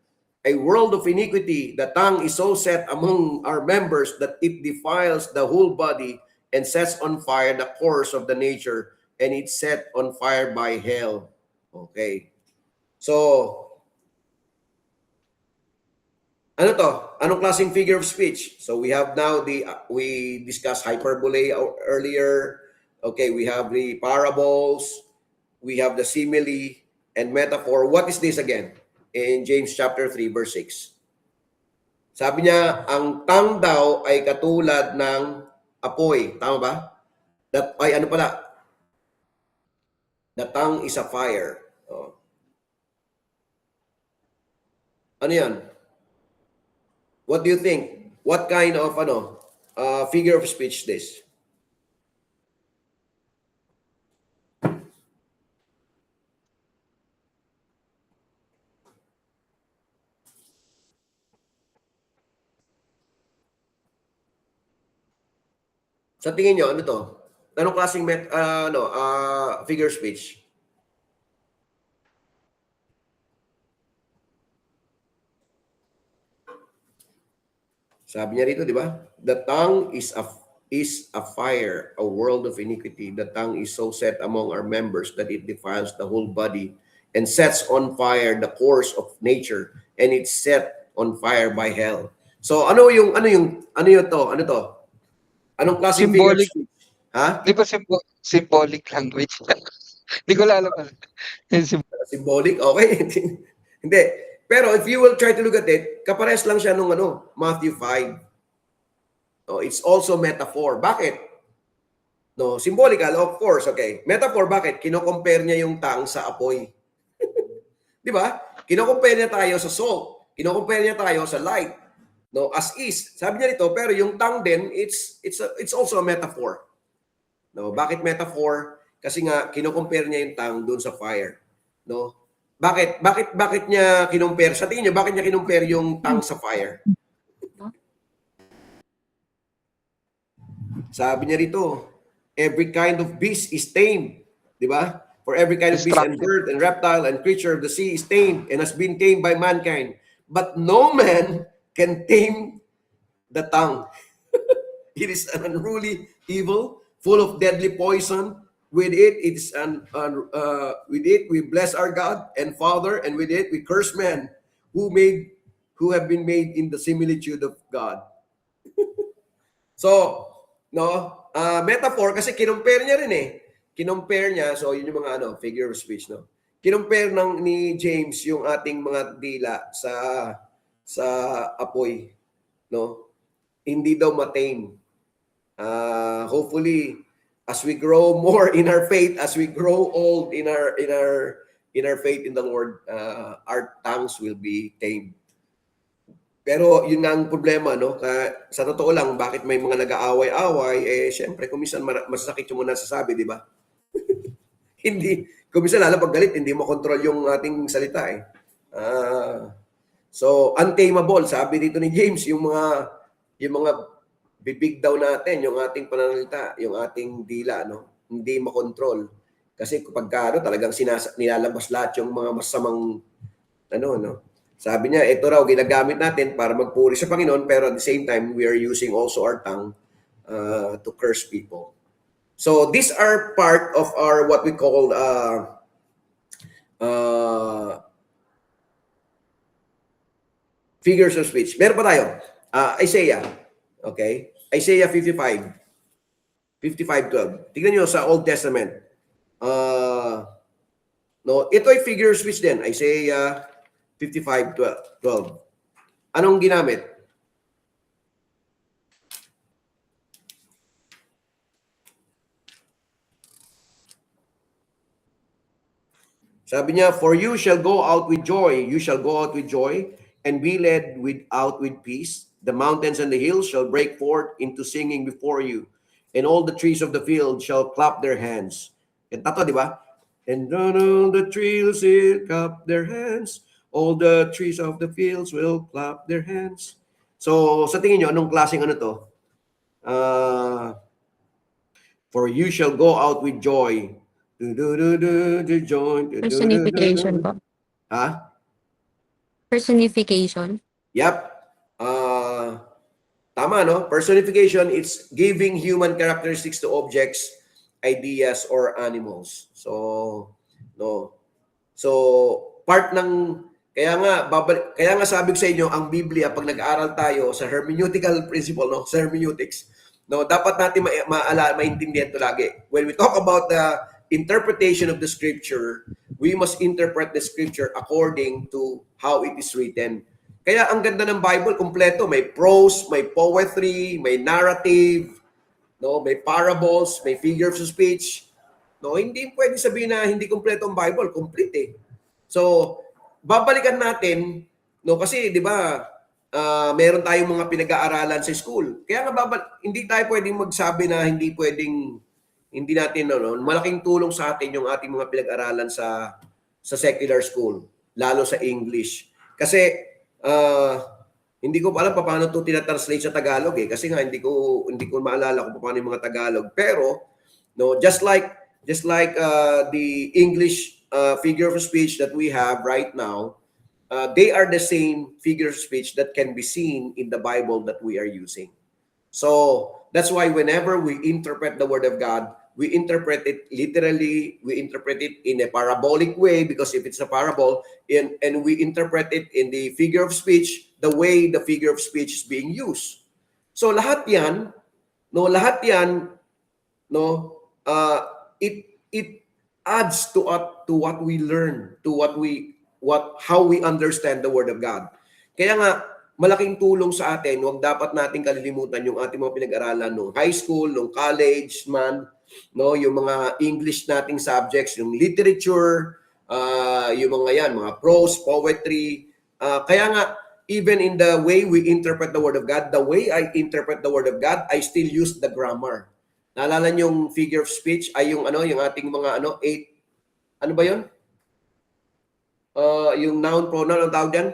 a world of iniquity. The tongue is so set among our members that it defiles the whole body and sets on fire the course of the nature, and it's set on fire by hell. Okay. So, ano to? Anong klaseng figure of speech? So we have now we discussed hyperbole earlier. Okay, we have the parables, we have the simile and metaphor. What is this again? In James chapter 3 verse 6. Sabi niya, ang tongue daw ay katulad ng apoy. Tama ba? Ano pala? The tongue is a fire. Oh. Ano yan? What do you think? What kind of figure of speech this? Sa tingin nyo, ano to? Anong klaseng figure of speech? Sabi niya rito, di ba? The tongue is a fire, a world of iniquity. The tongue is so set among our members that it defiles the whole body and sets on fire the course of nature, and it's set on fire by hell. So ano to? Anong klaseng figure of Symbolic. speech? Ha? Di ba symbolic language? Di ko alam. Symbolic? Okay. Hindi. Pero if you will try to look at it, kapares lang siya nung Matthew 5. No, it's also metaphor. Bakit? No, symbolical, of course, okay. Metaphor, bakit? Kino-compare niya yung tongue sa apoy. Di ba? Kino-compare niya tayo sa salt. Kino-compare niya tayo sa light. No, as is. Sabi niya dito, pero yung tongue din, it's also a metaphor. No, bakit metaphor? Kasi nga kino-compare niya yung tongue doon sa fire. No? Bakit niya kinumpare? Sa tingin niyo, bakit niya kinumpare yung tongue sa fire? Sabi niya rito, every kind of beast is tamed. Di ba? For every kind of beast and bird and reptile and creature of the sea is tamed and has been tamed by mankind. But no man can tame the tongue. It is an unruly evil, full of deadly poison. With it we bless our God and Father, and with it we curse men who have been made in the similitude of God. So, metaphor kasi kinumpare niya rin Kinumpare niya, so yun yung mga figure of speech, no. Kinumpare ni James yung ating mga dila sa apoy, no. Hindi daw matame. Hopefully as we grow more in our faith, as we grow old in our faith in the Lord, our tongues will be tamed. Pero yun nga ang problema, no? Sa totoo lang, bakit may mga nag-aaway-away, syempre, kung minsan masasakit yung muna sasabi, di ba? Hindi, kung minsan lalo pag galit, hindi mo control yung ating salita, So, untamable, sabi dito ni James, yung mga bibig daw natin, yung ating pananalita, yung ating dila, no? Hindi makontrol. Kasi kapag ano, talagang nilalabas lahat yung mga masamang no? Sabi niya, ito raw ginagamit natin para magpuri sa Panginoon, pero at the same time, we are using also our tongue to curse people. So these are part of our what we call figures of speech. Meron pa tayo. Isaiah. Okay? Isaiah 55. 55:12. Tingnan nyo sa Old Testament. No, ito ay figure of speech din. Isaiah 55:12. Anong ginamit? Sabi niya, for you shall go out with joy. You shall go out with joy and be led out with peace. The mountains and the hills shall break forth into singing before you. And all the trees of the field shall clap their hands. Kanta to, di ba? And all the trees will clap their hands. All the trees of the fields will clap their hands. So, sa tingin nyo, anong klaseng ano to? For you shall go out with joy. Personification po. Ha? Personification. Yep. Tama, no? Personification, it's giving human characteristics to objects, ideas, or animals. So, no. So, part ng, kaya nga sabi ko sa inyo, ang Biblia, pag nag-aaral tayo sa hermeneutical principle, no? Sa hermeneutics, no, dapat natin maintindihan ito lagi. When we talk about the interpretation of the scripture, we must interpret the scripture according to how it is written. Kaya ang ganda ng Bible, kompleto. May prose, may poetry, may narrative, no, may parables, may figures of speech. No, hindi pwede sabihin na hindi kompleto ang Bible, complete eh. So, babalikan natin, no, kasi 'di ba, meron tayong mga pinag-aaralan sa school. Kaya nga hindi tayo pwedeng magsabi na hindi natin malaking tulong sa atin yung ating mga pinag-aralan sa secular school, lalo sa English. Kasi hindi ko alam paano ito tinatranslate sa Tagalog eh, kasi nga hindi ko maalala kung paano yung mga Tagalog. Pero no, just like the English figure of speech that we have right now, they are the same figure of speech that can be seen in the Bible that we are using. So that's why whenever we interpret the Word of God, we interpret it literally, we interpret it in a parabolic way, because if it's a parable, and we interpret it in the figure of speech, the way the figure of speech is being used. So lahat yan, it adds to what we learn, to how we understand the Word of God. Kaya nga, malaking tulong sa atin, huwag dapat natin kalilimutan yung ating mga pinag-aralan nung high school, nung college man, no, yung mga English nating subjects, yung literature, yung mga prose, poetry. Kaya nga, even in the way we interpret the Word of God, the way I interpret the Word of God, I still use the grammar. Naalala niyo yung figure of speech ay yung ating mga 8, ano ba yun? Yung noun, pronoun, ang tawag diyan?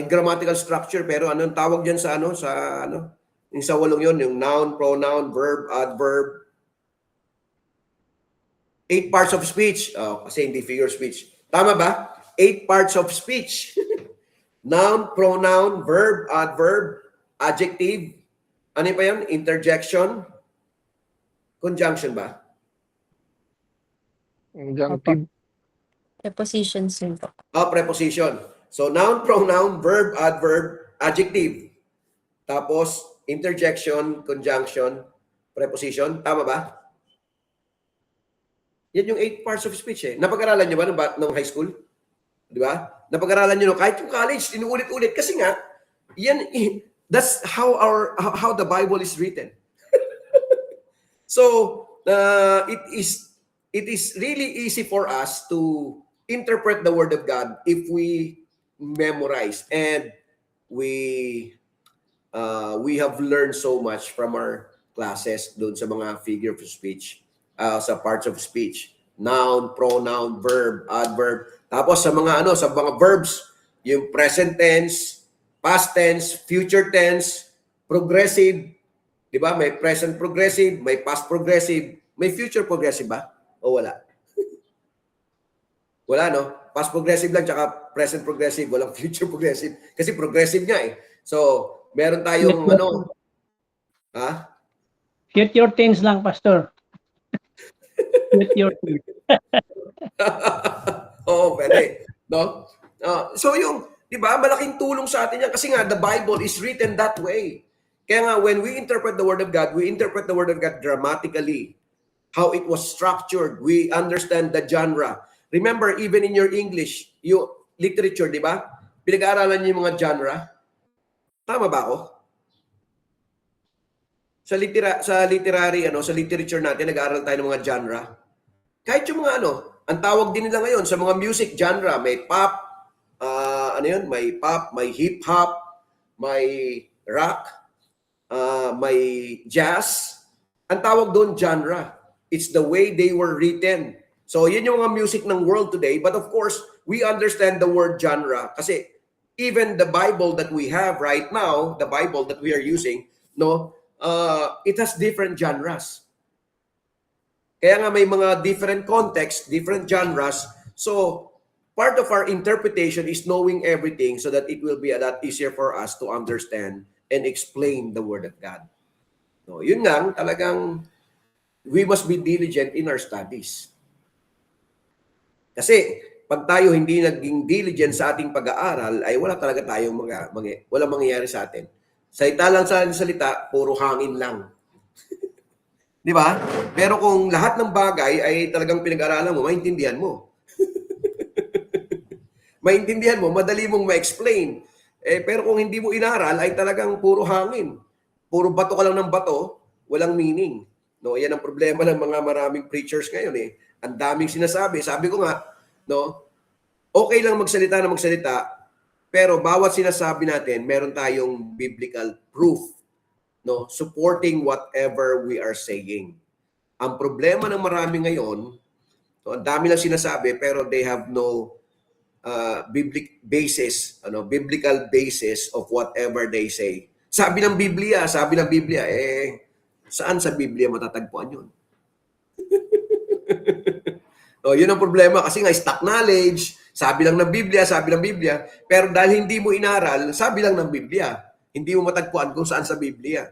Grammatical structure, pero anong tawag diyan sa yung sa 8 yun, yung noun, pronoun, verb, adverb. 8 parts of speech. Kasi hindi figure of speech. Tama ba? 8 parts of speech. Noun, pronoun, verb, adverb, adjective. Ano pa yun? Interjection. Conjunction ba? Conjunctive. Prepositions yun po. Preposition. So, noun, pronoun, verb, adverb, adjective. Tapos, interjection, conjunction, preposition. Tama ba? Yan yung 8 parts of speech eh. Napag-aralan nyo ba nung high school? Di ba? Napag-aralan nyo kahit yung college, inuulit-ulit. Kasi nga, that's how the Bible is written. So, it is really easy for us to interpret the Word of God if we memorize, and we have learned so much from our classes doon sa mga figure of speech, sa parts of speech, noun, pronoun, verb, adverb. Tapos sa mga verbs, Yung present tense, past tense, future tense, progressive. Di ba? May present progressive, may past progressive, may future progressive ba? O wala? Wala, no? Past progressive lang, tsaka present progressive, walang future progressive. Kasi progressive nga eh. So, meron tayong ano, ha? Future tense lang, Pastor. Future tense. Oo, pwede. No? So yung, di ba, malaking tulong sa atin yan. Kasi nga, the Bible is written that way. Kaya nga, when we interpret the Word of God, we interpret the Word of God grammatically. How it was structured. We understand the genre. Remember, even in your English, yung literature, di ba? Pinag-aaralan niyo yung mga genre. Tama ba ako? Sa literature natin, nag-aaral tayo ng mga genre. Kahit yung mga ang tawag din nila ngayon sa mga music genre, may pop, may pop, may hip hop, may rock, may jazz. Ang tawag doon genre. It's the way they were written. So, yun yung mga music ng world today. But of course, we understand the word genre kasi even the Bible that we have right now, the Bible that we are using, it has different genres. Kaya nga may mga different context, different genres. So, part of our interpretation is knowing everything so that it will be a lot easier for us to understand and explain the Word of God. No, yun nga, talagang we must be diligent in our studies. Kasi pag tayo hindi naging diligent sa ating pag-aaral, ay wala talaga tayong wala mangyayari sa atin. Salita lang sa salita, puro hangin lang. Di ba? Pero kung lahat ng bagay ay talagang pinag-aralan mo, maintindihan mo. Maintindihan mo, madali mong ma-explain. Pero kung hindi mo inaral, ay talagang puro hangin. Puro bato ka lang ng bato, walang meaning. No, yan ang problema ng mga maraming preachers ngayon eh. Ang daming sinasabi. Sabi ko nga, okay lang magsalita na magsalita, pero bawat sinasabi natin, meron tayong biblical proof, supporting whatever we are saying. Ang problema ng marami ngayon, ang dami lang sinasabi, pero they have no biblical basis of whatever they say. Sabi ng Biblia, saan sa Biblia matatagpuan yun? Yun ang problema kasi nga stock knowledge, sabi lang ng Biblia, pero dahil hindi mo inaral, sabi lang ng Biblia, hindi mo matagpuan kung saan sa Biblia.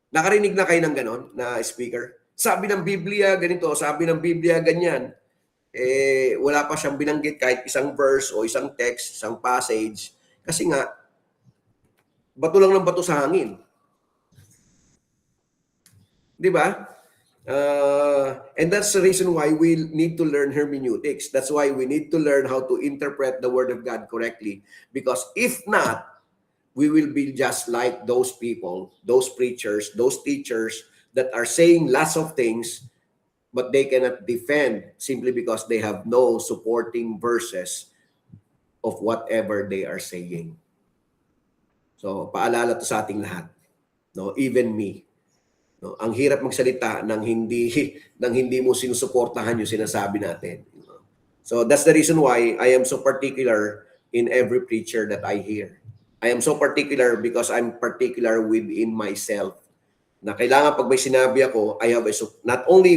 Nakarinig na kayo ng ganon na speaker? Sabi ng Biblia ganito, sabi ng Biblia ganyan. Wala pa siyang binanggit kahit isang verse o isang text, isang passage. Kasi nga, bato lang ng bato sa hangin. Di ba? And that's the reason why we need to learn hermeneutics. That's why we need to learn how to interpret the Word of God correctly. Because if not, we will be just like those people, those preachers, those teachers that are saying lots of things, but they cannot defend simply because they have no supporting verses of whatever they are saying. So, paalala to sa ating lahat. Even me. Ang hirap magsalita nang hindi mo sinusuportahan yung sinasabi natin. So that's the reason why I am so particular in every preacher that I hear. I am so particular because I'm particular within myself. Na kailangan pag may sinabi ako, I have not only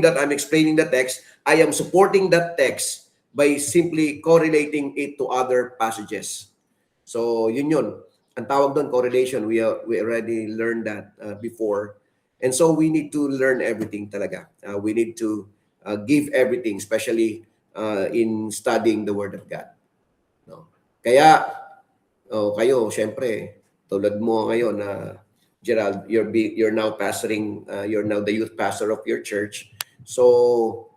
that I'm explaining the text, I am supporting that text by simply correlating it to other passages. So yun. Ang tawag doon, correlation. We already learned that before. And so we need to learn everything talaga. We need to give everything, especially in studying the Word of God. Kaya, kayo, syempre, tulad mo ngayon, Gerald, you're now pastoring, you're now the youth pastor of your church. So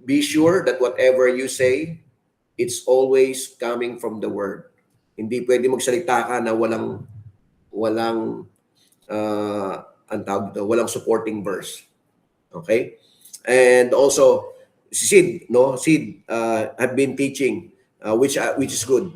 be sure that whatever you say, it's always coming from the Word. Hindi pwede magsalita ka na walang walang supporting verse. Okay? And also Sid have been teaching which is good,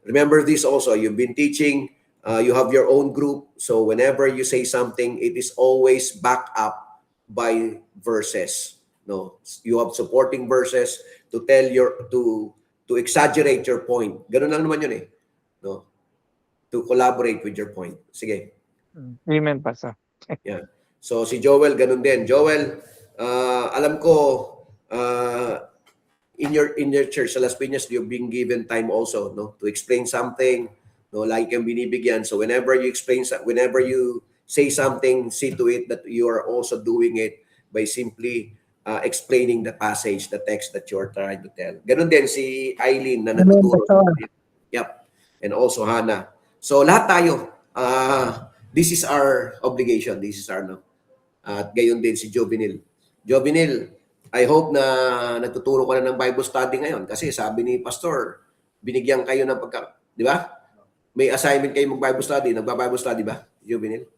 remember this also, you've been teaching, you have your own group, so whenever you say something, it is always backed up by verses. No, you have supporting verses to tell to exaggerate your point. Ganun lang naman yun eh. No, to collaborate with your point. Sige. Amen, Pastor. Yeah. So si Joel ganun din. Joel, alam ko in your church sa Las Piñas you're being given time also, no, to explain something, no, like yung binibigyan. So whenever you whenever you say something, see to it that you are also doing it by simply explaining the passage, the text that you're trying to tell. Ganun din si Eileen na natuturo. Yep. And also Hannah. So lahat tayo, this is our obligation. This is our, no. At gayon din si Jovinil. Jovinil, I hope na nagtuturo ka na ng Bible study ngayon kasi sabi ni Pastor, binigyan kayo ng di ba? May assignment kayo mag-Bible study. Nagba-Bible study ba, Jovinil?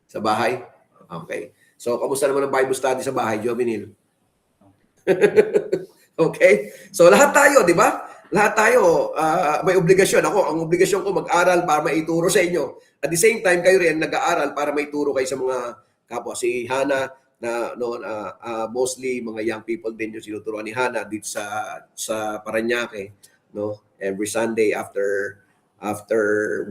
Sa bahay? Okay. So, kamusta naman ang Bible study sa bahay, Jovinil? Okay? So, lahat tayo, di ba? Lahat tayo may obligasyon. Ako, ang obligasyon ko mag-aral para maituro sa inyo. At the same time, kayo rin nag-aaral para maituro kayo sa mga kapwa. Si Hannah, mostly mga young people din yung sinuturuan ni Hannah dito sa Parañaque. No? Every Sunday after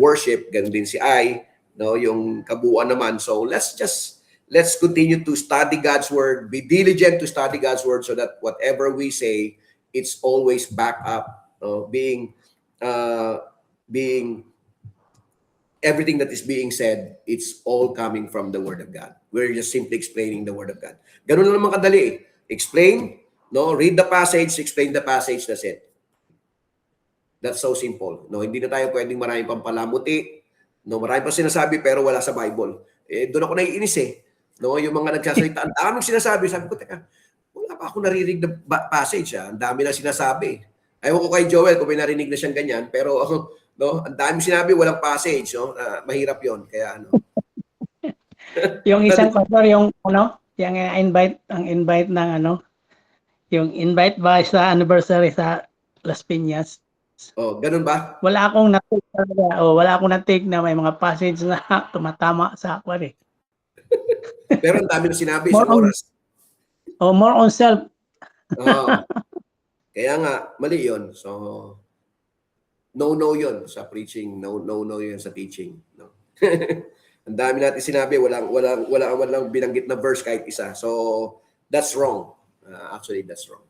worship, ganun din si Ai. No? Yung kabuuan naman. So, let's continue to study God's word. Be diligent to study God's word so that whatever we say, it's always back up, being everything that is being said, it's all coming from the word of God. We're just simply explaining the word of God. Ganun lang naman kadali. Explain, no, read the passage, explain the passage, that's it. That's so simple. No, hindi na tayo pwedeng maraming pampalamuti. No, marami pa sinasabi pero wala sa Bible. Doon ako naiinis eh. No, yung mga nagsasalita, ang daming sinasabi, sabi ko, teka, wala pa ako naririnig na passage. Ang dami na sinasabi. Ayaw ko kay Joel kung may narinig na siyang ganyan, pero no, ang daming sinabi, walang passage. No? Mahirap yon kaya ano. Yung isang pastor, yung ang invite ng yung invite ba sa anniversary sa Las Piñas. Oh, ganun ba? Wala akong na-take talaga. Wala akong na-take na may mga passage na tumatama sa akin eh. Pero ang dami na sinabi sa oras. More on self. Kaya nga, mali yun. So, no yun sa preaching. No yun sa teaching. No. Ang dami natin sinabi, walang binanggit na verse kahit isa. So, that's wrong. Actually, that's wrong.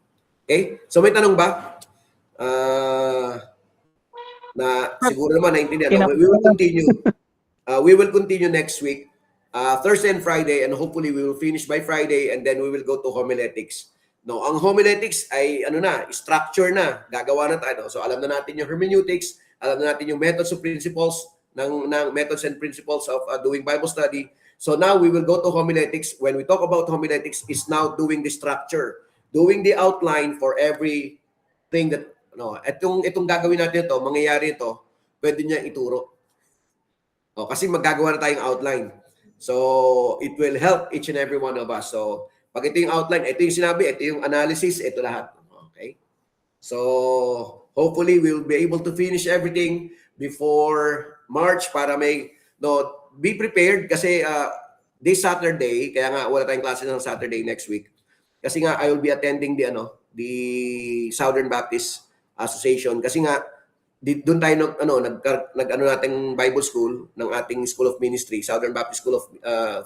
Okay? So, may tanong ba? Na siguro naman naintindihan. We will continue. We will continue next week. Thursday and Friday, and hopefully we will finish by Friday, and then we will go to homiletics. No, ang homiletics ay structure na, gagawa na tayo. So alam na natin yung hermeneutics, alam na natin yung methods and principles ng methods and principles of doing Bible study. So now we will go to homiletics. When we talk about homiletics, is now doing the structure, doing the outline for everything that itong gagawin natin ito, mangyayari ito, pwede niya ituro. Kasi magagawa na tayong outline. So, it will help each and every one of us. So, pag ito yung outline, ito yung sinabi, ito yung analysis, ito lahat. Okay? So, hopefully, we'll be able to finish everything before March para be prepared kasi this Saturday, kaya nga wala tayong klase ng Saturday next week. Kasi nga, I will be attending the Southern Baptist Association. Kasi nga, doon tayo nating Bible School ng ating School of Ministry, Southern Baptist School of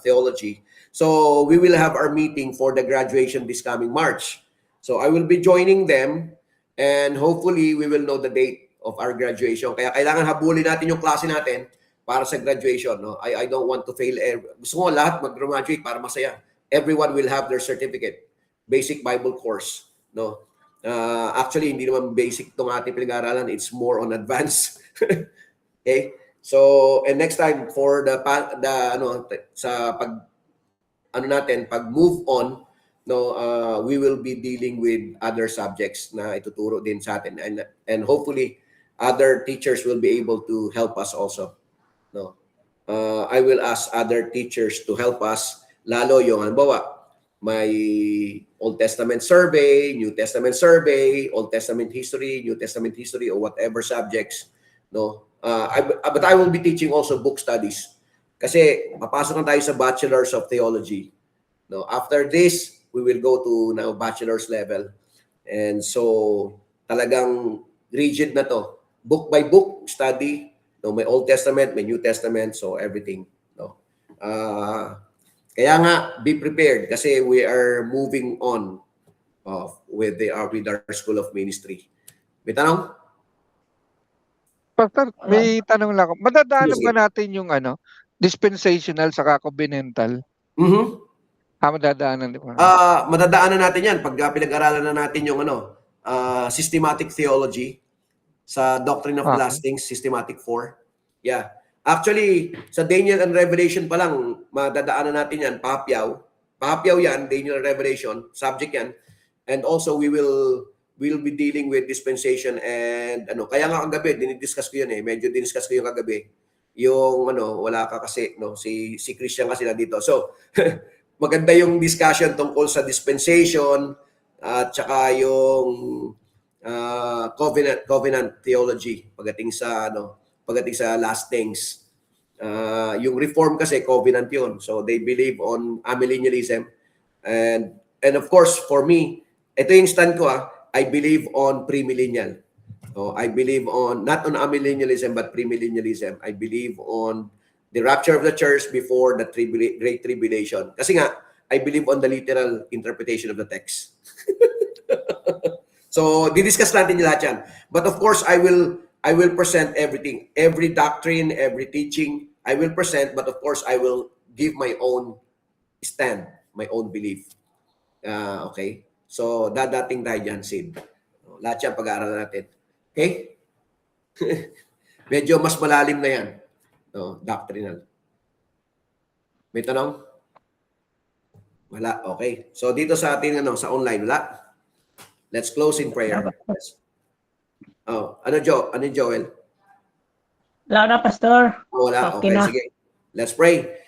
Theology. So we will have our meeting for the graduation this coming March. So I will be joining them and hopefully we will know the date of our graduation. Kaya kailangan habulin natin yung klase natin para sa graduation. No? I don't want to fail. Gusto ko lahat mag-graduate para masaya. Everyone will have their certificate. Basic Bible course. No? Actually, hindi naman basic itong ating pinag-aaralan. It's more on advanced. Okay? So, and next time for pag move on, we will be dealing with other subjects na ituturo din sa atin. And hopefully, other teachers will be able to help us also. No? I will ask other teachers to help us, lalo yung halimbawa, may Old Testament survey, New Testament survey, Old Testament history, New Testament history, or whatever subjects. No, but I will be teaching also book studies. Kasi papasok na tayo sa Bachelors of Theology. No, after this, we will go to now bachelor's level. And so talagang rigid na to. Book by book study. No, may Old Testament, may New Testament, so everything. No. Kaya nga, be prepared kasi we are moving on with our School of Ministry. May tanong? Pastor, may tanong lang ako. Madadaanan Sige. ba natin yung dispensational saka covenantal? Mhm. Madadaanan, di ba? Madadaanan natin yan pag pinag-aralan na natin yung systematic theology sa Doctrine of Okay. Lastings, Systematic 4. Yeah. Actually, sa Daniel and Revelation pa lang, madadaanan natin yan, Pahapyaw. Pahapyaw yan, Daniel and Revelation, subject yan. And also, we'll be dealing with dispensation and kaya nga kagabi, dinidiscuss ko yun medyo diniscuss ko yung kagabi. Yung wala ka kasi, si Christian kasi nandito. So, maganda yung discussion tungkol sa dispensation at saka yung covenant theology pagdating sa last things. Yung reform kasi covenant yun. So they believe on amillennialism and of course for me, ito yung stand ko I believe on premillennial. So I believe on not on amillennialism but premillennialism. I believe on the rapture of the church before the great tribulation. Kasi nga I believe on the literal interpretation of the text. So, didiscuss natin yung lahat yan. But of course, I will present everything. Every doctrine, every teaching, I will present. But of course, I will give my own stand, my own belief. Okay? So, dadating tayo dyan, Sid. Lahat yan pag-aaralan natin. Okay? Medyo mas malalim na yan. Doctrinal. May tanong? Wala. Okay. So, dito sa atin, sa online, wala. Let's close in prayer. Ano Joel? Wala na, Pastor. Wala. Okay, na. sige. Let's pray.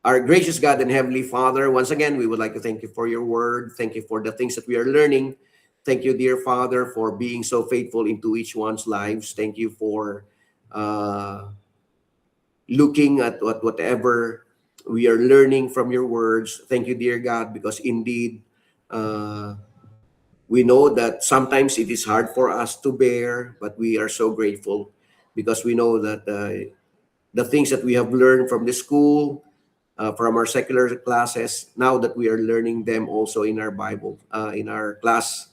Our gracious God and Heavenly Father, once again, we would like to thank you for your word. Thank you for the things that we are learning. Thank you, dear Father, for being so faithful into each one's lives. Thank you for looking at whatever we are learning from your words. Thank you, dear God, because indeed, we know that sometimes it is hard for us to bear, but we are so grateful because we know that the things that we have learned from the school, from our secular classes, now that we are learning them also in our Bible, in our class,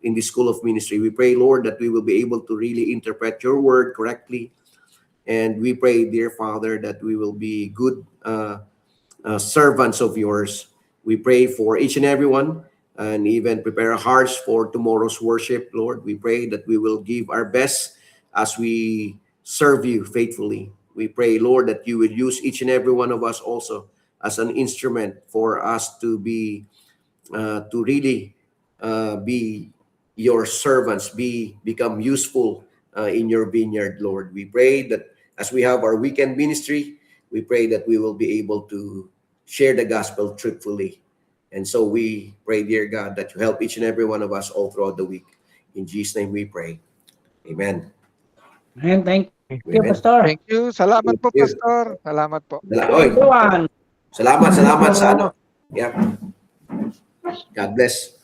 in the School of Ministry. We pray, Lord, that we will be able to really interpret your word correctly. And we pray, dear Father, that we will be good servants of yours. We pray for each and every one, and even prepare our hearts for tomorrow's worship, Lord. We pray that we will give our best as we serve you faithfully. We pray, Lord, that you will use each and every one of us also as an instrument for us to be, to really be your servants, become useful in your vineyard, Lord. We pray that as we have our weekend ministry, we pray that we will be able to share the gospel truthfully. And so we pray, dear God, that you help each and every one of us all throughout the week. In Jesus' name we pray. Amen. Amen. Thank you, Amen. Pastor. Thank you. Salamat po, Thank you. Pastor. Salamat po. Oy, Everyone. salamat sa Yeah. God bless.